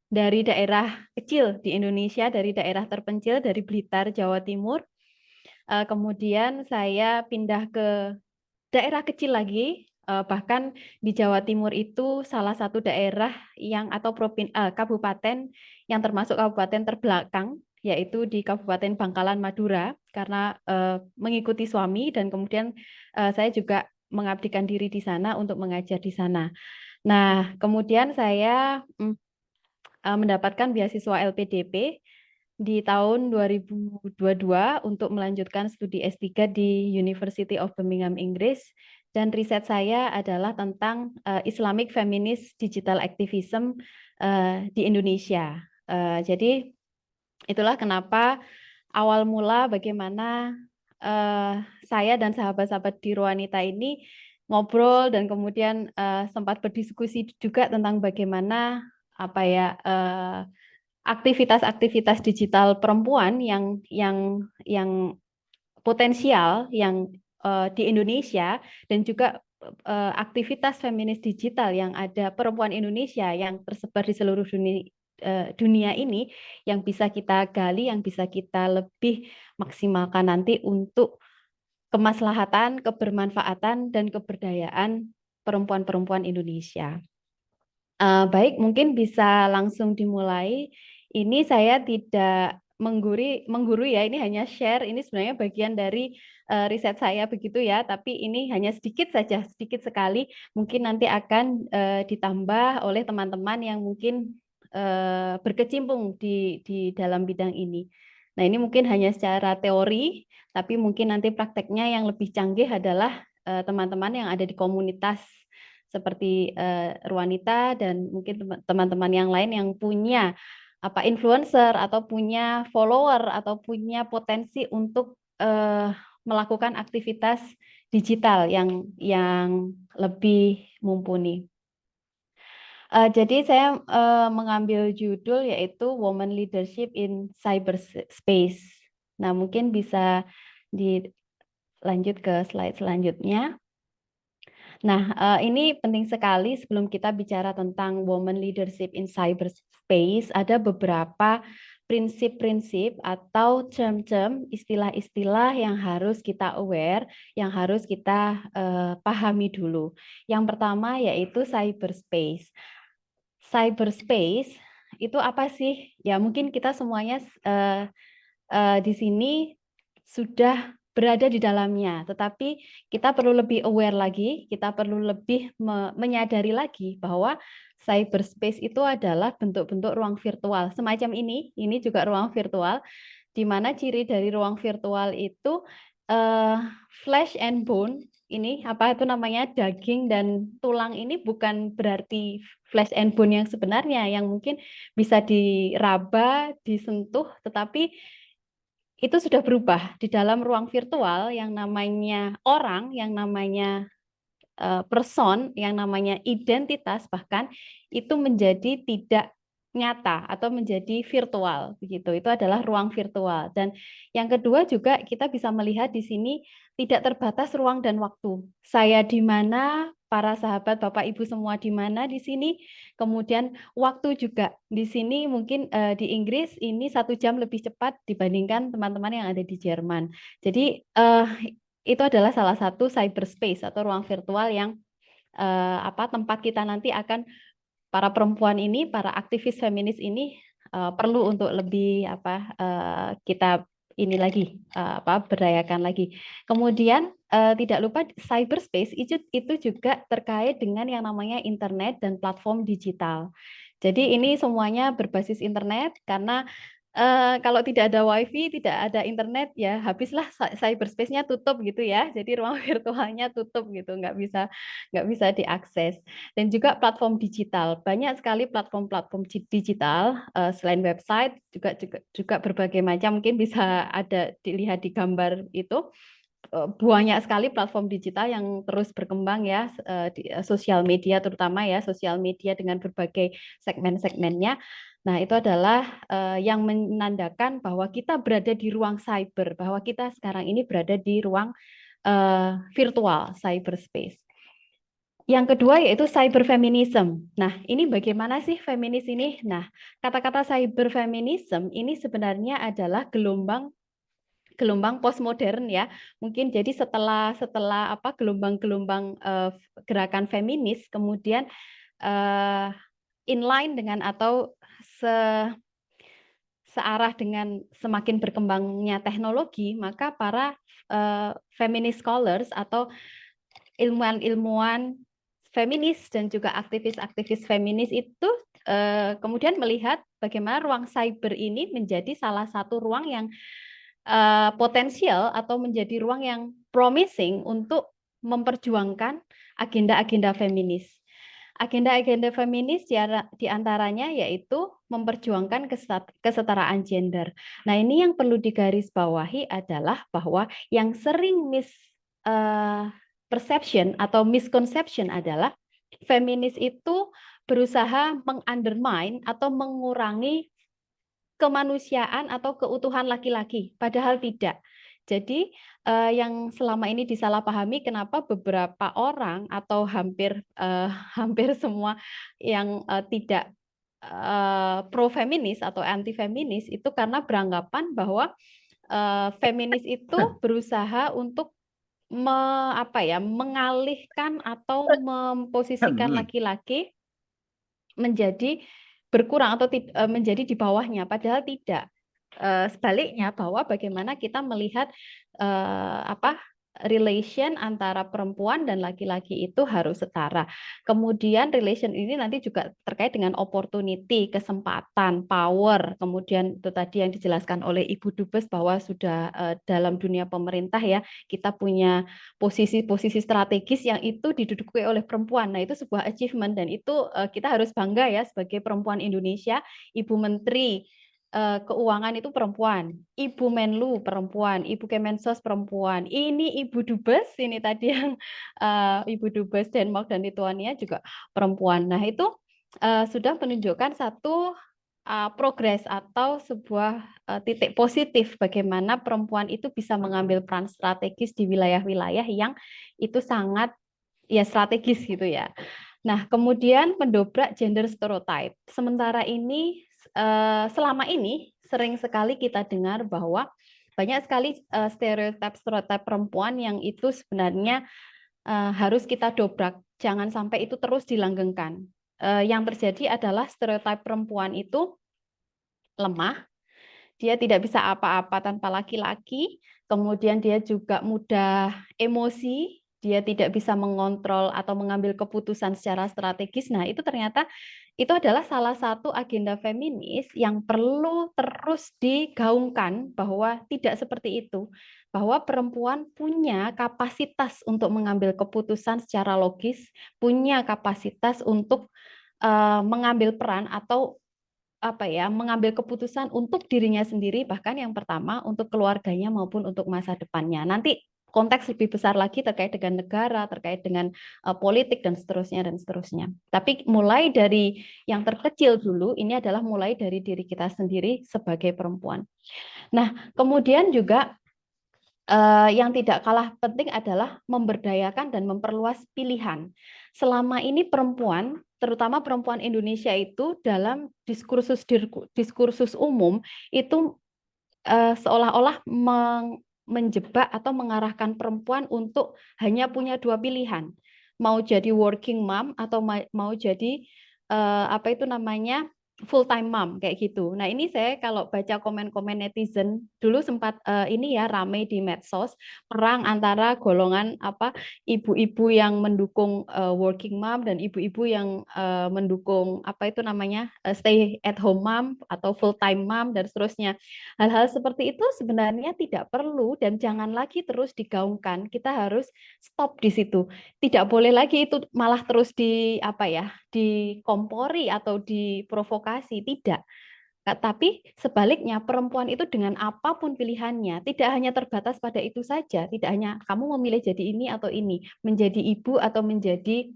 [SPEAKER 8] dari daerah kecil di Indonesia, dari daerah terpencil, dari Blitar, Jawa Timur. Kemudian saya pindah ke daerah kecil lagi, bahkan di Jawa Timur itu salah satu daerah yang atau kabupaten yang termasuk kabupaten terbelakang, yaitu di Kabupaten Bangkalan, Madura, karena mengikuti suami dan kemudian saya juga mengabdikan diri di sana untuk mengajar di sana. Nah, kemudian saya mendapatkan beasiswa LPDP di tahun 2022 untuk melanjutkan studi S3 di University of Birmingham, Inggris, dan riset saya adalah tentang Islamic Feminist Digital Activism di Indonesia. Jadi itulah kenapa awal mula bagaimana saya dan sahabat-sahabat di Ruanita ini ngobrol dan kemudian sempat berdiskusi juga tentang bagaimana aktivitas-aktivitas digital perempuan yang potensial yang di Indonesia, dan juga aktivitas feminis digital yang ada perempuan Indonesia yang tersebar di seluruh dunia ini yang bisa kita gali, yang bisa kita lebih maksimalkan nanti untuk kemaslahatan, kebermanfaatan, dan keberdayaan perempuan-perempuan Indonesia. Baik, mungkin bisa langsung dimulai. Ini saya tidak mengguru ya, ini hanya share, ini sebenarnya bagian dari riset saya begitu ya, tapi ini hanya sedikit saja, sedikit sekali, mungkin nanti akan ditambah oleh teman-teman yang mungkin berkecimpung di dalam bidang ini. Nah, ini mungkin hanya secara teori, tapi mungkin nanti prakteknya yang lebih canggih adalah teman-teman yang ada di komunitas seperti Ruanita dan mungkin teman-teman yang lain yang punya influencer atau punya follower atau punya potensi untuk melakukan aktivitas digital yang lebih mumpuni. Jadi saya mengambil judul yaitu Women Leadership in Cyberspace. Nah, mungkin bisa dilanjut ke slide selanjutnya. Nah, ini penting sekali sebelum kita bicara tentang women leadership in cyberspace, ada beberapa prinsip-prinsip atau term-term, istilah-istilah yang harus kita aware, yang harus kita pahami dulu. Yang pertama yaitu cyberspace. Cyberspace itu apa sih? Ya, mungkin kita semuanya di sini sudah berada di dalamnya, tetapi kita perlu lebih aware lagi, kita perlu lebih menyadari lagi bahwa cyberspace itu adalah bentuk-bentuk ruang virtual. Semacam ini juga ruang virtual, di mana ciri dari ruang virtual itu flesh and bone, ini apa itu namanya, daging dan tulang ini bukan berarti flesh and bone yang sebenarnya, yang mungkin bisa diraba, disentuh, tetapi itu sudah berubah di dalam ruang virtual yang namanya orang, yang namanya person, yang namanya identitas, bahkan itu menjadi tidak nyata atau menjadi virtual begitu. Itu adalah ruang virtual. Dan yang kedua juga kita bisa melihat di sini tidak terbatas ruang dan waktu. Saya di mana, para sahabat Bapak Ibu semua di mana di sini. Kemudian waktu juga di sini mungkin di Inggris ini 1 jam lebih cepat dibandingkan teman-teman yang ada di Jerman. Jadi itu adalah salah satu cyberspace atau ruang virtual yang tempat kita nanti akan para perempuan ini, para aktivis feminis ini perlu untuk lebih kita ini lagi berdayakan lagi. Kemudian tidak lupa cyberspace itu juga terkait dengan yang namanya internet dan platform digital. Jadi ini semuanya berbasis internet karena kalau tidak ada wifi, tidak ada internet, ya habislah cyberspace-nya tutup gitu ya. Jadi ruang virtualnya tutup gitu, nggak bisa diakses. Dan juga platform digital, banyak sekali platform-platform digital selain website juga berbagai macam, mungkin bisa ada dilihat di gambar itu. Banyak sekali platform digital yang terus berkembang ya, di sosial media terutama ya, sosial media dengan berbagai segmen-segmennya. Nah, itu adalah yang menandakan bahwa kita berada di ruang cyber, bahwa kita sekarang ini berada di ruang virtual, cyberspace. Yang kedua yaitu cyberfeminism. Nah, ini bagaimana sih feminis ini? Nah, kata-kata cyberfeminism ini sebenarnya adalah gelombang postmodern ya, mungkin jadi setelah gelombang-gelombang gerakan feminis kemudian inline dengan atau searah dengan semakin berkembangnya teknologi, maka para feminist scholars atau ilmuwan-ilmuwan feminis dan juga aktivis-aktivis feminis itu kemudian melihat bagaimana ruang cyber ini menjadi salah satu ruang yang potensial atau menjadi ruang yang promising untuk memperjuangkan agenda-agenda feminis. Agenda-agenda feminis di antaranya yaitu memperjuangkan kesetaraan gender. Nah, ini yang perlu digarisbawahi adalah bahwa yang sering perception atau misconception adalah feminis itu berusaha mengundermine atau mengurangi kemanusiaan atau keutuhan laki-laki, padahal tidak. Jadi yang selama ini disalahpahami kenapa beberapa orang atau hampir semua yang tidak pro feminis atau anti feminis itu karena beranggapan bahwa feminis itu berusaha untuk mengalihkan atau memposisikan laki-laki menjadi berkurang atau menjadi di bawahnya, padahal tidak. Sebaliknya, bahwa bagaimana kita melihat relation antara perempuan dan laki-laki itu harus setara. Kemudian relation ini nanti juga terkait dengan opportunity, kesempatan, power. Kemudian itu tadi yang dijelaskan oleh Ibu Dubes bahwa sudah dalam dunia pemerintah ya, kita punya posisi-posisi strategis yang itu diduduki oleh perempuan. Nah, itu sebuah achievement dan itu kita harus bangga ya sebagai perempuan Indonesia. Ibu Menteri Keuangan itu perempuan, Ibu Menlu perempuan, Ibu Kemensos perempuan, ini Ibu Dubes, ini tadi yang Ibu Dubes Denmark dan Lituania juga perempuan. Nah, itu sudah menunjukkan satu progres atau sebuah titik positif bagaimana perempuan itu bisa mengambil peran strategis di wilayah-wilayah yang itu sangat ya strategis gitu ya. Nah, kemudian mendobrak gender stereotype. Sementara ini selama ini sering sekali kita dengar bahwa banyak sekali stereotip perempuan yang itu sebenarnya harus kita dobrak. Jangan sampai itu terus dilanggengkan. Yang terjadi adalah stereotip perempuan itu lemah, dia tidak bisa apa-apa tanpa laki-laki, kemudian dia juga mudah emosi, dia tidak bisa mengontrol atau mengambil keputusan secara strategis. Nah, itu ternyata itu adalah salah satu agenda feminis yang perlu terus digaungkan bahwa tidak seperti itu. Bahwa perempuan punya kapasitas untuk mengambil keputusan secara logis, punya kapasitas untuk mengambil peran atau mengambil keputusan untuk dirinya sendiri, bahkan yang pertama untuk keluarganya maupun untuk masa depannya. Nanti konteks lebih besar lagi terkait dengan negara, terkait dengan politik dan seterusnya dan seterusnya. Tapi mulai dari yang terkecil dulu, ini adalah mulai dari diri kita sendiri sebagai perempuan. Nah, kemudian juga yang tidak kalah penting adalah memberdayakan dan memperluas pilihan. Selama ini perempuan, terutama perempuan Indonesia itu dalam diskursus umum itu seolah-olah menjebak atau mengarahkan perempuan untuk hanya punya dua pilihan, mau jadi working mom atau mau jadi full time mom kayak gitu. Nah, ini saya kalau baca komen-komen netizen dulu sempat ini ya ramai di medsos perang antara golongan apa ibu-ibu yang mendukung working mom dan ibu-ibu yang mendukung apa itu namanya stay at home mom atau full time mom dan seterusnya. Hal-hal seperti itu sebenarnya tidak perlu dan jangan lagi terus digaungkan. Kita harus stop di situ. Tidak boleh lagi itu malah terus di apa ya dikompori atau diprovokasi, tidak. Tapi sebaliknya perempuan itu dengan apapun pilihannya tidak hanya terbatas pada itu saja, tidak hanya kamu memilih jadi ini atau ini, menjadi ibu atau menjadi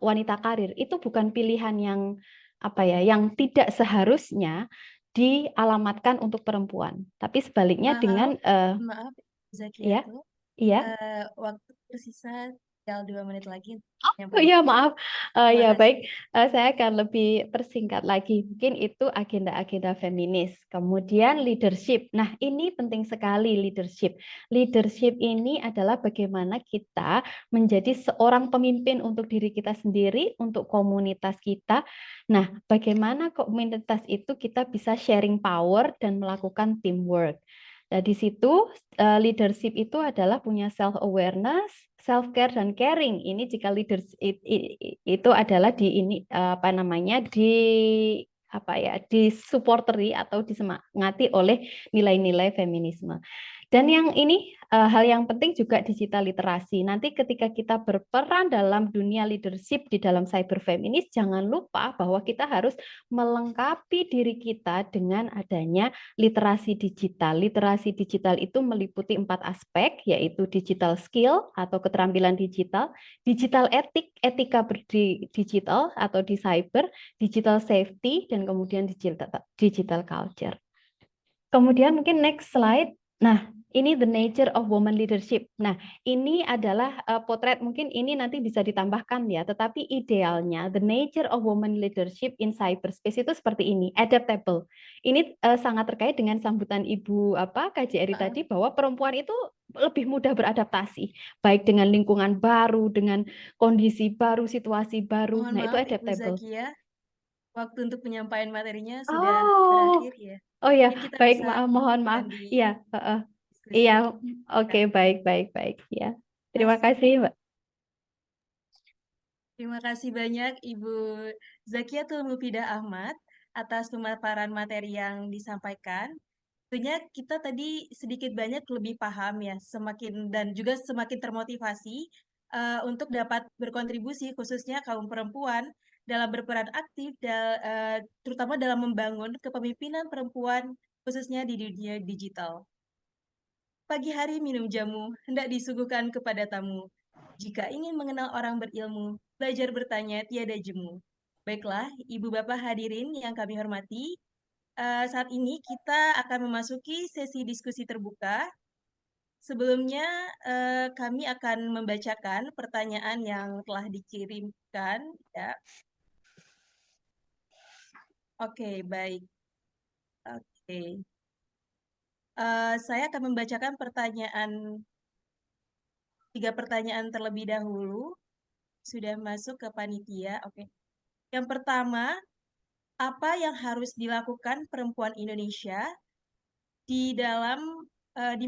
[SPEAKER 8] wanita karir itu bukan pilihan yang apa ya, yang tidak seharusnya dialamatkan untuk perempuan. Tapi sebaliknya dengan
[SPEAKER 2] Maaf,
[SPEAKER 8] ya,
[SPEAKER 2] Zakiatul.
[SPEAKER 8] iya.
[SPEAKER 2] Waktu tersisa tinggal 2 menit lagi untuk
[SPEAKER 8] Oh
[SPEAKER 2] menyampaikan.
[SPEAKER 8] iya maaf,
[SPEAKER 2] Terima
[SPEAKER 8] ya
[SPEAKER 2] kasih.
[SPEAKER 8] baik, saya akan lebih persingkat lagi. Mungkin itu agenda-agenda feminis. Kemudian leadership. Nah ini penting sekali leadership. Leadership ini adalah bagaimana kita menjadi seorang pemimpin untuk diri kita sendiri, untuk komunitas kita. Nah bagaimana komunitas itu kita bisa sharing power dan melakukan teamwork. Nah, di situ leadership itu adalah punya self awareness, self care dan caring. Ini jika leaders itu adalah di ini apa namanya di apa ya disupporteri atau disemangati oleh nilai-nilai feminisme. Dan yang ini hal yang penting juga digital literasi. Nanti ketika kita berperan dalam dunia leadership di dalam cyber feminis, jangan lupa bahwa kita harus melengkapi diri kita dengan adanya literasi digital. Literasi digital itu meliputi 4 aspek, yaitu digital skill atau keterampilan digital, digital etik, etika digital atau di cyber, digital safety, dan kemudian digital culture. Kemudian mungkin next slide. Nah, ini the nature of woman leadership. Nah, ini adalah potret, mungkin ini nanti bisa ditambahkan ya, tetapi idealnya the nature of woman leadership in cyberspace itu seperti ini, adaptable. Ini sangat terkait dengan sambutan Ibu KJRI tadi bahwa perempuan itu lebih mudah beradaptasi, baik dengan lingkungan baru, dengan kondisi baru, situasi baru.
[SPEAKER 2] Mohon
[SPEAKER 8] Nah, itu
[SPEAKER 2] maaf, Ibu
[SPEAKER 8] adaptable.
[SPEAKER 2] Zakia. Waktu untuk penyampaian materinya sudah
[SPEAKER 8] Oh,
[SPEAKER 2] berakhir ya.
[SPEAKER 8] oh ya,
[SPEAKER 2] Mungkin kita
[SPEAKER 8] baik,
[SPEAKER 2] bisa
[SPEAKER 8] mohon maaf.
[SPEAKER 2] lanjutkan di
[SPEAKER 8] Iya,
[SPEAKER 2] diskusi.
[SPEAKER 8] iya, oke, baik, ya. Terima kasih, Mbak.
[SPEAKER 2] Terima kasih banyak Ibu Zakiatul Mufidah Ahmad atas pemaparan materi yang disampaikan. Tentunya kita tadi sedikit banyak lebih paham ya, semakin dan juga semakin termotivasi untuk dapat berkontribusi khususnya kaum perempuan dalam berperan aktif, terutama dalam membangun kepemimpinan perempuan khususnya di dunia digital. Pagi hari minum jamu, hendak disuguhkan kepada tamu. Jika ingin mengenal orang berilmu, belajar bertanya tiada jemu. Baiklah, Ibu Bapak hadirin yang kami hormati, saat ini kita akan memasuki sesi diskusi terbuka. Sebelumnya, kami akan membacakan pertanyaan yang telah dikirimkan. Ya. Oke, baik. Oke. Saya akan membacakan tiga pertanyaan terlebih dahulu. Sudah masuk ke panitia. Oke. Yang pertama, apa yang harus dilakukan perempuan Indonesia di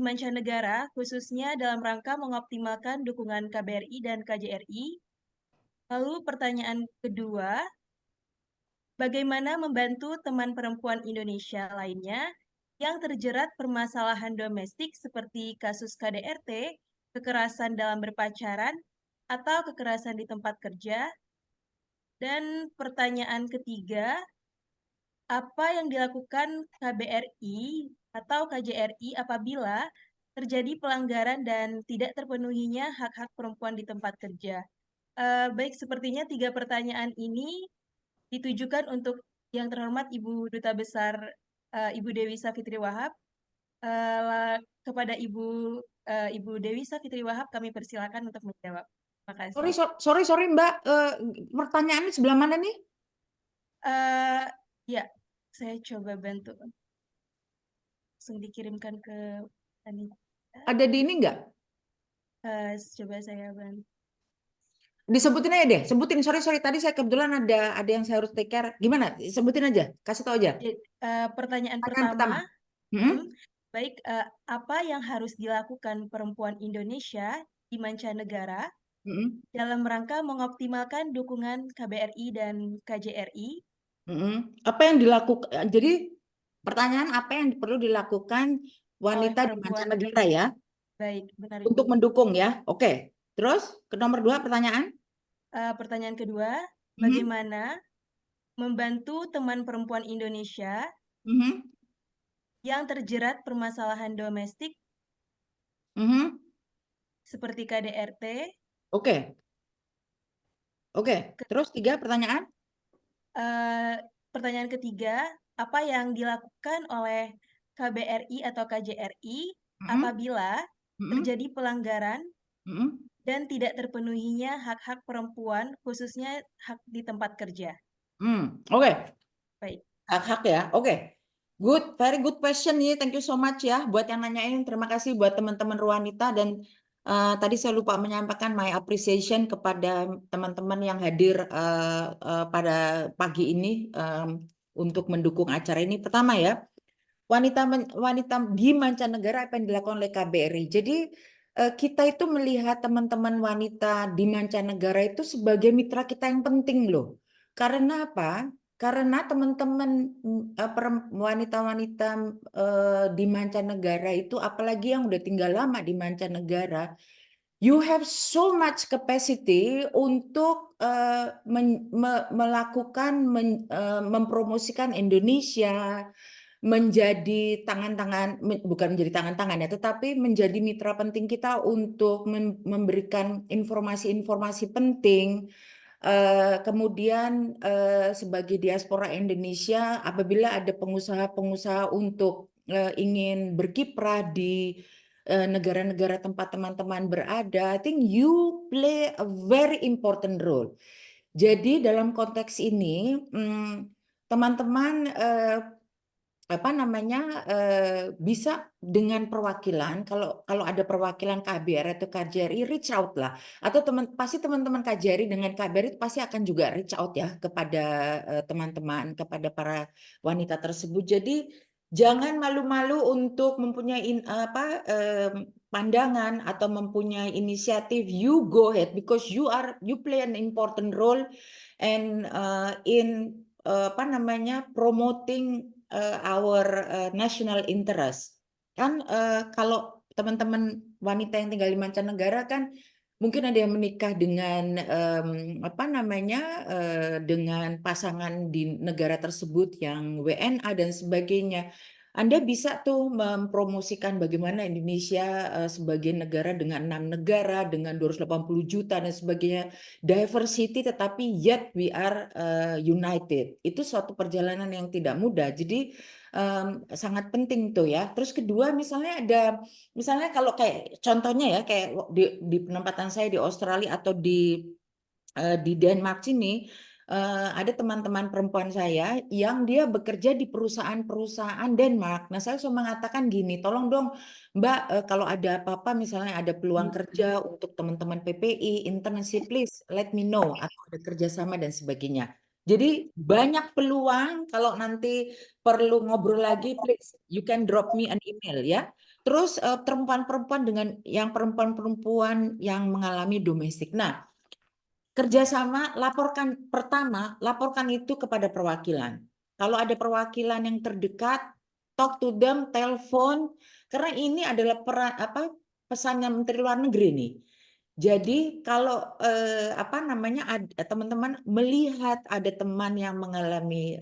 [SPEAKER 2] mancanegara, khususnya dalam rangka mengoptimalkan dukungan KBRI dan KJRI? Lalu pertanyaan kedua, bagaimana membantu teman perempuan Indonesia lainnya yang terjerat permasalahan domestik seperti kasus KDRT, kekerasan dalam berpacaran, atau kekerasan di tempat kerja? Dan pertanyaan ketiga, apa yang dilakukan KBRI atau KJRI apabila terjadi pelanggaran dan tidak terpenuhinya hak-hak perempuan di tempat kerja? Baik, sepertinya tiga pertanyaan ini ditujukan untuk yang terhormat Ibu Duta Besar Ibu Dewi Savitri Wahab. Kepada Ibu Dewi Savitri Wahab kami persilakan untuk menjawab. Terima kasih.
[SPEAKER 6] Sorry Mbak, pertanyaannya sebelah mana nih?
[SPEAKER 2] Ya, saya coba bantu. Langsung dikirimkan ke panitia.
[SPEAKER 6] Ada di ini enggak?
[SPEAKER 2] Coba saya bantu.
[SPEAKER 6] Disebutin aja deh, sebutin. Sorry, tadi saya kebetulan ada yang saya harus take care. Gimana? Sebutin aja, kasih tahu aja.
[SPEAKER 2] Jadi, pertanyaan
[SPEAKER 6] Pertanyaan pertama.
[SPEAKER 2] pertama,
[SPEAKER 6] Mm-mm.
[SPEAKER 2] baik, apa yang harus dilakukan perempuan Indonesia di mancanegara
[SPEAKER 6] Mm-mm.
[SPEAKER 2] dalam rangka mengoptimalkan dukungan KBRI dan KJRI?
[SPEAKER 6] Mm-mm. Apa yang dilakukan? Jadi pertanyaan apa yang perlu dilakukan
[SPEAKER 2] Oleh
[SPEAKER 6] wanita di
[SPEAKER 2] perempuan,
[SPEAKER 6] mancanegara ya
[SPEAKER 2] baik, benar Ibu.
[SPEAKER 6] untuk mendukung ya? Oke. Terus ke nomor 2 pertanyaan.
[SPEAKER 2] Pertanyaan kedua,
[SPEAKER 6] Mhm.
[SPEAKER 2] bagaimana membantu teman perempuan Indonesia
[SPEAKER 6] Mhm.
[SPEAKER 2] yang terjerat permasalahan domestik
[SPEAKER 6] Mhm.
[SPEAKER 2] seperti KDRT?
[SPEAKER 6] Oke. Terus 3 pertanyaan.
[SPEAKER 2] Pertanyaan ketiga, apa yang dilakukan oleh KBRI atau KJRI
[SPEAKER 6] Mhm.
[SPEAKER 2] apabila
[SPEAKER 6] Mhm.
[SPEAKER 2] terjadi pelanggaran
[SPEAKER 6] Mhm.
[SPEAKER 2] dan tidak terpenuhinya hak-hak perempuan, khususnya hak di tempat kerja?
[SPEAKER 6] Oke.
[SPEAKER 2] Baik.
[SPEAKER 6] Hak-hak ya. Oke. Good, very good question nih. Thank you so much ya buat yang nanyain. Terima kasih buat teman-teman Ruanita dan tadi saya lupa menyampaikan my appreciation kepada teman-teman yang hadir pada pagi ini untuk mendukung acara ini. Pertama ya, wanita di mancanegara apa yang dilakukan oleh KBRI. Jadi kita itu melihat teman-teman wanita di mancanegara itu sebagai mitra kita yang penting loh. Karena apa? Karena teman-teman wanita-wanita di mancanegara itu, apalagi yang udah tinggal lama di mancanegara, you have so much capacity untuk melakukan mempromosikan Indonesia menjadi tangan-tangan, bukan menjadi tangan-tangan ya, tetapi menjadi mitra penting kita untuk memberikan informasi-informasi penting. Kemudian sebagai diaspora Indonesia, apabila ada pengusaha-pengusaha untuk ingin berkiprah di negara-negara tempat teman-teman berada, I think you play a very important role. Jadi dalam konteks ini, teman-teman bisa dengan perwakilan, kalau ada perwakilan KBRI atau KJRI, reach out lah, atau pasti teman-teman KJRI dengan KBRI itu pasti akan juga reach out ya kepada teman-teman, kepada para wanita tersebut. Jadi jangan malu-malu untuk mempunyai pandangan atau mempunyai inisiatif. You go ahead because you play an important role and in promoting our national interest. Kan kalau teman-teman wanita yang tinggal di mancanegara kan mungkin ada yang menikah dengan dengan pasangan di negara tersebut yang WNA dan sebagainya. Anda bisa tuh mempromosikan bagaimana Indonesia sebagai negara dengan 6 negara, dengan 280 juta dan sebagainya. Diversity tetapi yet we are united. Itu suatu perjalanan yang tidak mudah. Jadi sangat penting tuh ya. Terus kedua misalnya kalau kayak contohnya ya kayak di penempatan saya di Australia atau di Denmark sini ada teman-teman perempuan saya yang dia bekerja di perusahaan-perusahaan Denmark. Nah, saya selalu mengatakan gini, tolong dong Mbak, kalau ada apa-apa misalnya ada peluang kerja untuk teman-teman PPI, internship, please let me know, atau ada kerjasama dan sebagainya. Jadi banyak peluang, kalau nanti perlu ngobrol lagi, please you can drop me an email ya. Terus perempuan-perempuan yang perempuan-perempuan yang mengalami domestik. Nah, kerjasama, laporkan itu kepada perwakilan. Kalau ada perwakilan yang terdekat, talk to them, telepon, karena ini adalah pesannya Menteri Luar Negeri nih. Jadi kalau teman-teman melihat ada teman yang mengalami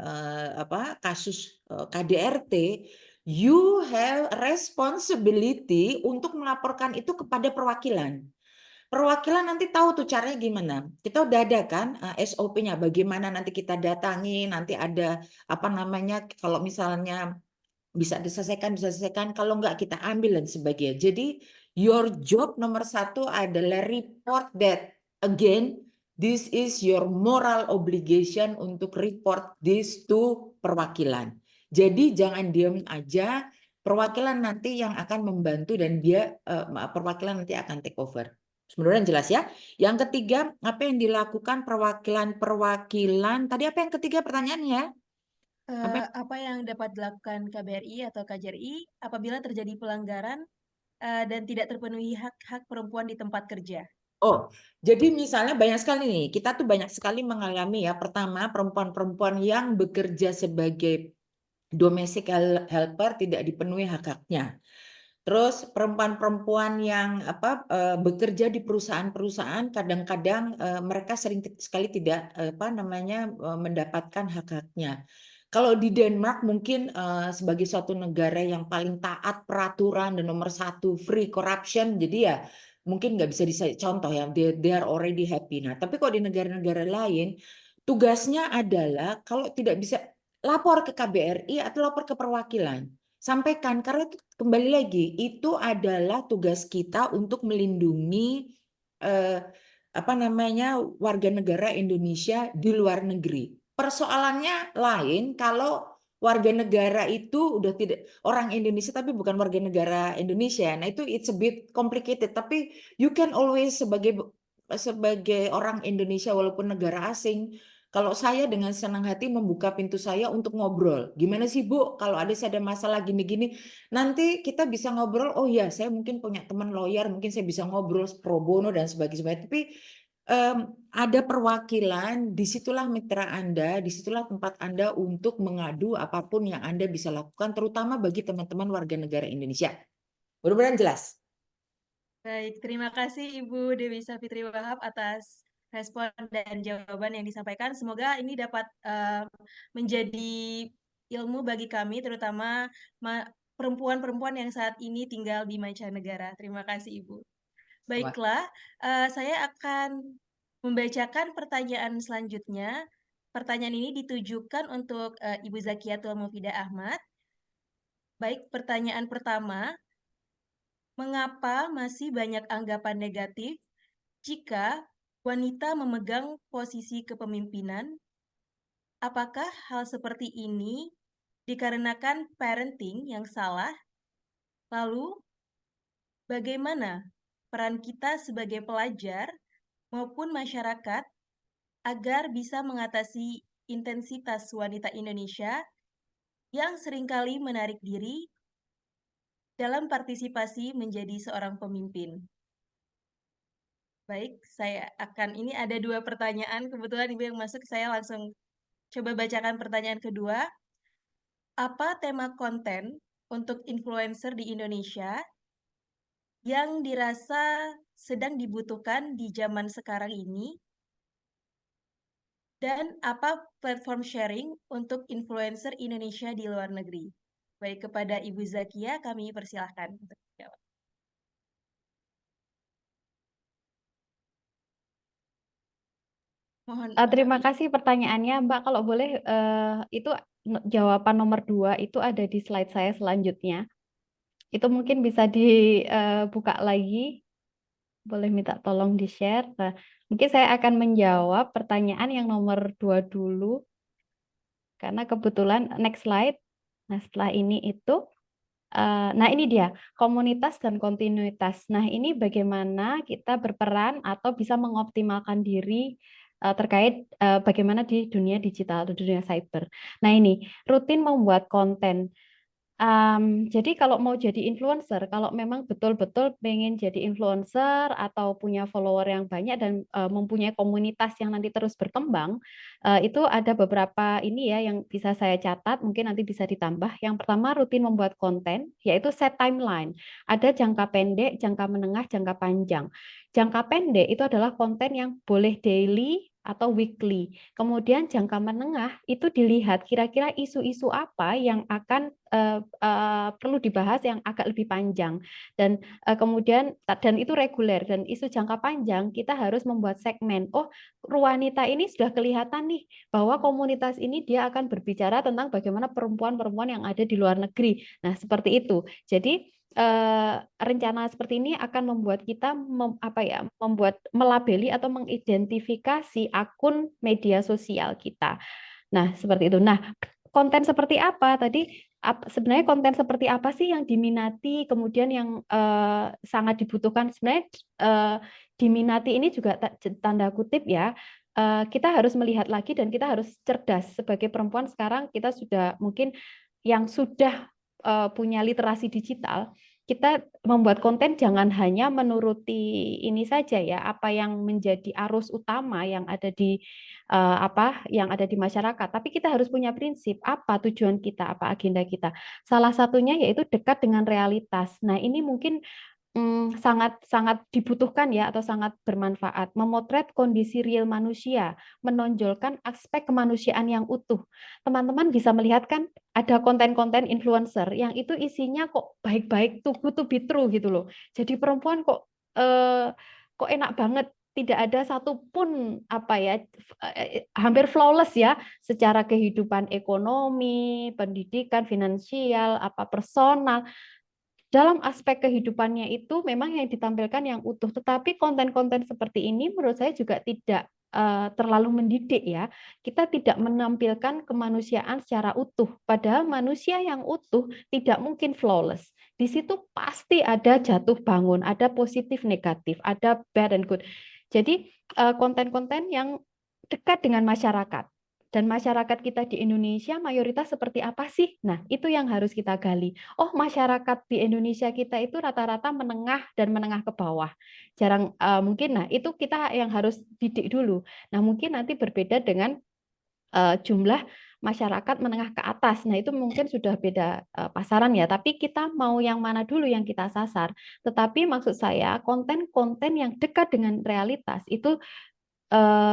[SPEAKER 6] kasus KDRT, you have responsibility untuk melaporkan itu kepada perwakilan. Perwakilan nanti tahu tuh caranya gimana. Kita udah ada kan SOP-nya, bagaimana nanti kita datangi, nanti ada kalau misalnya bisa diselesaikan, kalau enggak kita ambil dan sebagainya. Jadi your job nomor 1 adalah report that. Again, this is your moral obligation untuk report this to perwakilan. Jadi jangan diam aja, perwakilan nanti yang akan membantu dan perwakilan nanti akan take over. Mudah-mudahan jelas ya. Yang ketiga, apa yang dilakukan perwakilan? Tadi apa yang ketiga pertanyaannya?
[SPEAKER 2] Apa yang dapat dilakukan KBRI atau KJRI apabila terjadi pelanggaran dan tidak terpenuhi hak-hak perempuan di tempat kerja?
[SPEAKER 6] Oh, jadi misalnya banyak sekali nih, kita tuh banyak sekali mengalami ya. Pertama, perempuan-perempuan yang bekerja sebagai domestic helper tidak dipenuhi hak-haknya. Terus perempuan-perempuan yang bekerja di perusahaan-perusahaan kadang-kadang mereka sering sekali tidak mendapatkan hak-haknya. Kalau di Denmark mungkin sebagai suatu negara yang paling taat peraturan dan nomor satu free corruption, jadi ya mungkin nggak bisa contoh ya, they are already happy. Nah, tapi kalau di negara-negara lain tugasnya adalah kalau tidak bisa lapor ke KBRI atau lapor ke perwakilan. Sampaikan, karena itu kembali lagi itu adalah tugas kita untuk melindungi warga negara Indonesia di luar negeri. Persoalannya lain kalau warga negara itu udah tidak orang Indonesia tapi bukan warga negara Indonesia. Nah, itu it's a bit complicated, tapi you can always sebagai orang Indonesia walaupun negara asing, kalau saya dengan senang hati membuka pintu saya untuk ngobrol. Gimana sih Bu, kalau ada masalah gini-gini, nanti kita bisa ngobrol. Oh ya, saya mungkin punya teman lawyer, mungkin saya bisa ngobrol pro bono dan sebagainya. Tapi ada perwakilan, disitulah mitra Anda, disitulah tempat Anda untuk mengadu apapun yang Anda bisa lakukan, terutama bagi teman-teman warga negara Indonesia. Mudah-mudahan jelas.
[SPEAKER 2] Baik, terima kasih Ibu Dewi Savitri Wahab atas respon dan jawaban yang disampaikan. Semoga ini dapat menjadi ilmu bagi kami, terutama perempuan-perempuan yang saat ini tinggal di mancanegara. Terima kasih Ibu. Baiklah, saya akan membacakan pertanyaan selanjutnya. Pertanyaan ini ditujukan untuk Ibu Zakiatul Mufidah Ahmad. Baik, pertanyaan pertama. Mengapa masih banyak anggapan negatif jika wanita memegang posisi kepemimpinan? Apakah hal seperti ini dikarenakan parenting yang salah? Lalu, bagaimana peran kita sebagai pelajar maupun masyarakat agar bisa mengatasi intensitas wanita Indonesia yang seringkali menarik diri dalam partisipasi menjadi seorang pemimpin? Baik, ini ada 2 pertanyaan, kebetulan Ibu yang masuk, saya langsung coba bacakan pertanyaan kedua. Apa tema konten untuk influencer di Indonesia yang dirasa sedang dibutuhkan di zaman sekarang ini? Dan apa platform sharing untuk influencer Indonesia di luar negeri? Baik, kepada Ibu Zakia kami persilahkan untuk menjawab. Mohon
[SPEAKER 8] Terima kasih pertanyaannya, Mbak. Kalau boleh, itu jawaban nomor 2 itu ada di slide saya selanjutnya. Itu mungkin bisa dibuka lagi. Boleh minta tolong di-share. Nah, mungkin saya akan menjawab pertanyaan yang nomor 2 dulu. Karena kebetulan next slide. Nah, setelah ini itu nah ini dia, komunitas dan kontinuitas. Nah, ini bagaimana kita berperan atau bisa mengoptimalkan diri terkait bagaimana di dunia digital atau dunia cyber. Nah, ini rutin membuat konten. Jadi kalau mau jadi influencer, kalau memang betul-betul pengen jadi influencer atau punya follower yang banyak dan mempunyai komunitas yang nanti terus berkembang, itu ada beberapa ini ya yang bisa saya catat, mungkin nanti bisa ditambah. Yang pertama, rutin membuat konten, yaitu set timeline. Ada jangka pendek, jangka menengah, jangka panjang. Jangka pendek itu adalah konten yang boleh daily atau weekly. Kemudian jangka menengah itu dilihat kira-kira isu-isu apa yang akan perlu dibahas yang agak lebih panjang, dan kemudian dan itu reguler. Dan isu jangka panjang kita harus membuat segmen. Oh, wanita ini sudah kelihatan nih bahwa komunitas ini dia akan berbicara tentang bagaimana perempuan-perempuan yang ada di luar negeri. Nah, seperti itu. Jadi rencana seperti ini akan membuat kita melabeli atau mengidentifikasi akun media sosial kita. Nah, seperti itu. Nah, konten seperti apa tadi? sebenarnya konten seperti apa sih yang diminati, kemudian yang sangat dibutuhkan. Sebenarnya diminati ini juga tanda kutip ya. Kita harus melihat lagi dan kita harus cerdas sebagai perempuan. Sekarang kita sudah mungkin yang sudah punya literasi digital, kita membuat konten jangan hanya menuruti ini saja ya, apa yang menjadi arus utama yang ada di yang ada di masyarakat, tapi kita harus punya prinsip apa tujuan kita, apa agenda kita. Salah satunya yaitu dekat dengan realitas. Nah, ini mungkin sangat dibutuhkan ya atau sangat bermanfaat. Memotret kondisi real manusia, menonjolkan aspek kemanusiaan yang utuh. Teman-teman bisa melihat kan ada konten-konten influencer yang itu isinya kok baik-baik, too good to be true gitu loh. Jadi perempuan kok enak banget, tidak ada satupun hampir flawless ya secara kehidupan ekonomi, pendidikan, finansial, personal. Dalam aspek kehidupannya itu memang yang ditampilkan yang utuh, tetapi konten-konten seperti ini menurut saya juga tidak terlalu mendidik ya. Kita tidak menampilkan kemanusiaan secara utuh, padahal manusia yang utuh tidak mungkin flawless. Di situ pasti ada jatuh bangun, ada positif negatif, ada bad and good. Jadi konten-konten yang dekat dengan masyarakat. Dan masyarakat kita di Indonesia mayoritas seperti apa sih? Nah, itu yang harus kita gali. Oh, masyarakat di Indonesia kita itu rata-rata menengah dan menengah ke bawah. Jarang mungkin, nah itu kita yang harus didik dulu. Nah, mungkin nanti berbeda dengan jumlah masyarakat menengah ke atas. Nah, itu mungkin sudah beda pasaran ya, tapi kita mau yang mana dulu yang kita sasar. Tetapi maksud saya konten-konten yang dekat dengan realitas itu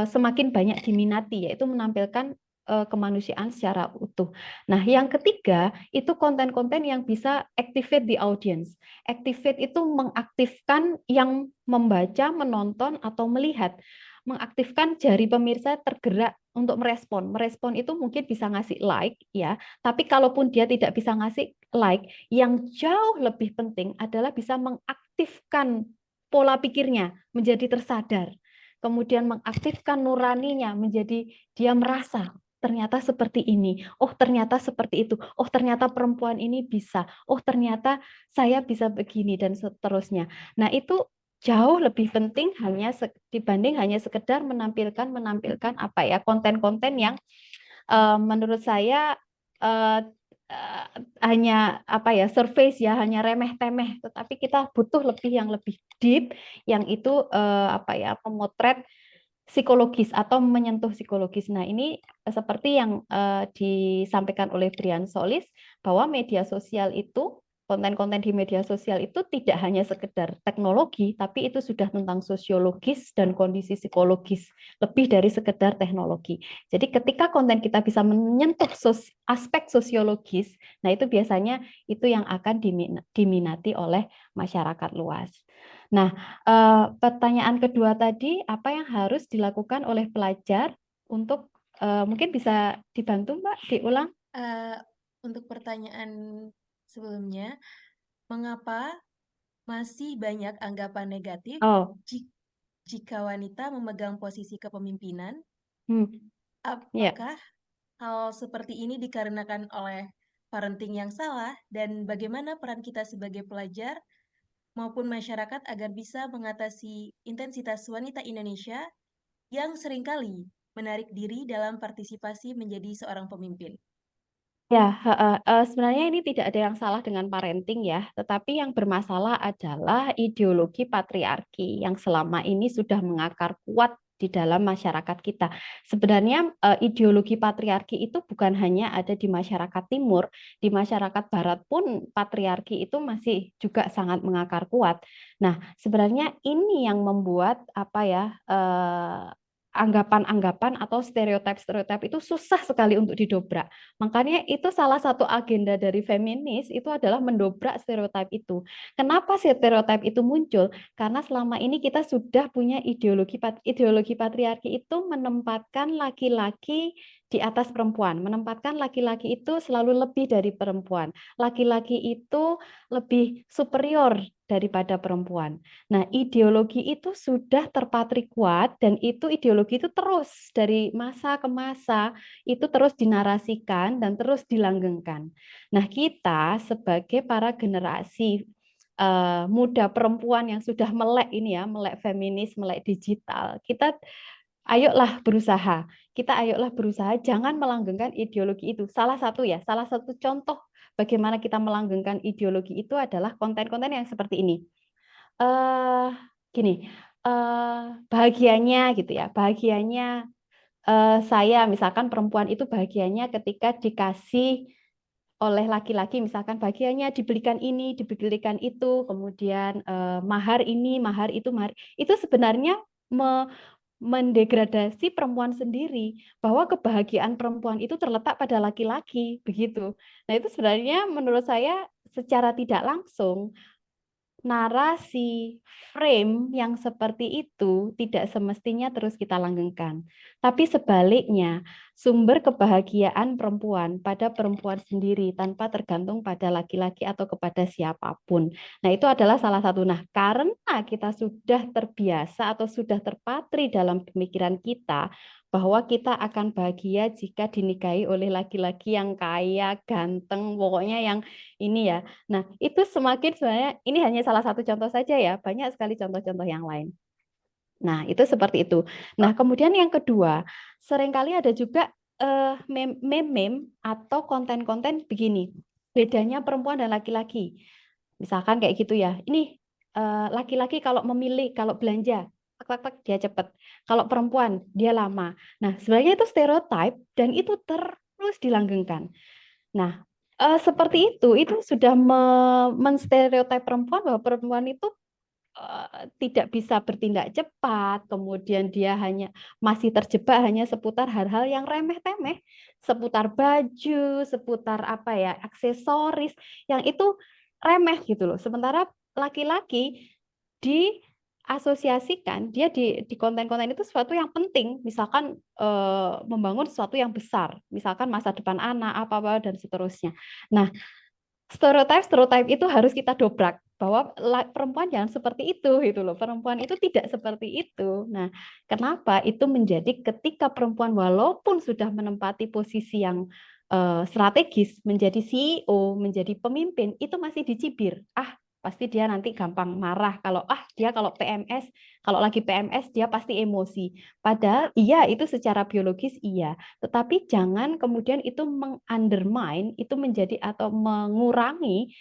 [SPEAKER 8] semakin banyak diminati, yaitu menampilkan kemanusiaan secara utuh. Nah, yang ketiga itu konten-konten yang bisa activate the audience. Activate itu mengaktifkan yang membaca, menonton atau melihat, mengaktifkan jari pemirsa tergerak untuk merespon. Merespon itu mungkin bisa ngasih like ya, tapi kalaupun dia tidak bisa ngasih like, yang jauh lebih penting adalah bisa mengaktifkan pola pikirnya menjadi tersadar. Kemudian mengaktifkan nuraninya menjadi dia merasa ternyata seperti ini, oh ternyata seperti itu, oh ternyata perempuan ini bisa, oh ternyata saya bisa begini dan seterusnya. Nah, itu jauh lebih penting dibanding hanya sekedar menampilkan konten-konten yang menurut saya hanya surface ya, hanya remeh-temeh, tetapi kita butuh yang lebih deep, yang itu memotret psikologis atau menyentuh psikologis. Nah, ini seperti yang disampaikan oleh Brian Solis, bahwa media sosial itu, konten-konten di media sosial itu tidak hanya sekedar teknologi, tapi itu sudah tentang sosiologis dan kondisi psikologis, lebih dari sekedar teknologi. Jadi ketika konten kita bisa menyentuh aspek sosiologis, nah itu biasanya itu yang akan diminati oleh masyarakat luas. Nah, pertanyaan kedua tadi, apa yang harus dilakukan oleh pelajar untuk mungkin bisa dibantu Mbak diulang?
[SPEAKER 2] Untuk pertanyaan sebelumnya, mengapa masih banyak anggapan negatif jika wanita memegang posisi kepemimpinan? Apakah hal seperti ini dikarenakan oleh parenting yang salah, dan bagaimana peran kita sebagai pelajar maupun masyarakat agar bisa mengatasi intensitas wanita Indonesia yang seringkali menarik diri dalam partisipasi menjadi seorang pemimpin?
[SPEAKER 8] Ya, sebenarnya ini tidak ada yang salah dengan parenting ya, tetapi yang bermasalah adalah ideologi patriarki yang selama ini sudah mengakar kuat di dalam masyarakat kita. Sebenarnya ideologi patriarki itu bukan hanya ada di masyarakat timur, di masyarakat barat pun patriarki itu masih juga sangat mengakar kuat. Nah, sebenarnya ini yang membuat anggapan-anggapan atau stereotip-stereotip itu susah sekali untuk didobrak. Makanya itu salah satu agenda dari feminis itu adalah mendobrak stereotip itu. Kenapa stereotip itu muncul? Karena selama ini kita sudah punya ideologi patriarki itu menempatkan laki-laki di atas perempuan, menempatkan laki-laki itu selalu lebih dari perempuan. Laki-laki itu lebih superior daripada perempuan. Nah, ideologi itu sudah terpatri kuat dan itu ideologi itu terus dari masa ke masa itu terus dinarasikan dan terus dilanggengkan. Nah, kita sebagai para generasi muda perempuan yang sudah melek ini ya, melek feminis, melek digital, kita ayolah berusaha. Kita ayolah berusaha jangan melanggengkan ideologi itu. Salah satu contoh bagaimana kita melanggengkan ideologi itu adalah konten-konten yang seperti ini. Gini, bahagianya gitu ya, bahagianya saya misalkan perempuan itu bahagianya ketika dikasih oleh laki-laki, misalkan bahagianya dibelikan ini, dibelikan itu, kemudian mahar ini, mahar itu, mahar itu sebenarnya mendegradasi perempuan sendiri, bahwa kebahagiaan perempuan itu terletak pada laki-laki, begitu. Nah, itu sebenarnya menurut saya secara tidak langsung narasi frame yang seperti itu tidak semestinya terus kita langgengkan. Tapi sebaliknya, sumber kebahagiaan perempuan pada perempuan sendiri tanpa tergantung pada laki-laki atau kepada siapapun. Nah, itu adalah salah satu. Nah, karena kita sudah terbiasa atau sudah terpatri dalam pemikiran kita bahwa kita akan bahagia jika dinikahi oleh laki-laki yang kaya, ganteng, pokoknya yang ini ya. Nah, itu semakin sebenarnya ini hanya salah satu contoh saja ya, banyak sekali contoh-contoh yang lain. Nah, itu seperti itu. Nah, kemudian yang kedua, seringkali ada juga meme atau konten-konten begini. Bedanya perempuan dan laki-laki. Misalkan kayak gitu ya. Ini laki-laki kalau memilih, kalau belanja, tak dia cepat. Kalau perempuan, dia lama. Nah, sebenarnya itu stereotip dan itu terus dilanggengkan. Nah, seperti itu sudah menstereotip perempuan bahwa perempuan itu tidak bisa bertindak cepat, kemudian dia hanya masih terjebak hanya seputar hal-hal yang remeh-temeh, seputar baju, seputar apa ya, aksesoris, yang itu remeh gitu loh. Sementara laki-laki diasosiasikan dia di konten-konten itu sesuatu yang penting, misalkan membangun sesuatu yang besar, misalkan masa depan anak apa-apa dan seterusnya. Nah, stereotip itu harus kita dobrak bahwa perempuan jangan seperti itu gitu loh. Perempuan itu tidak seperti itu. Nah, kenapa itu menjadi ketika perempuan walaupun sudah menempati posisi yang strategis, menjadi CEO, menjadi pemimpin, itu masih dicibir. Pasti dia nanti gampang marah kalau dia kalau PMS, kalau lagi PMS dia pasti emosi. Padahal iya itu secara biologis iya, tetapi jangan kemudian itu mengundermine, itu menjadi atau mengurangi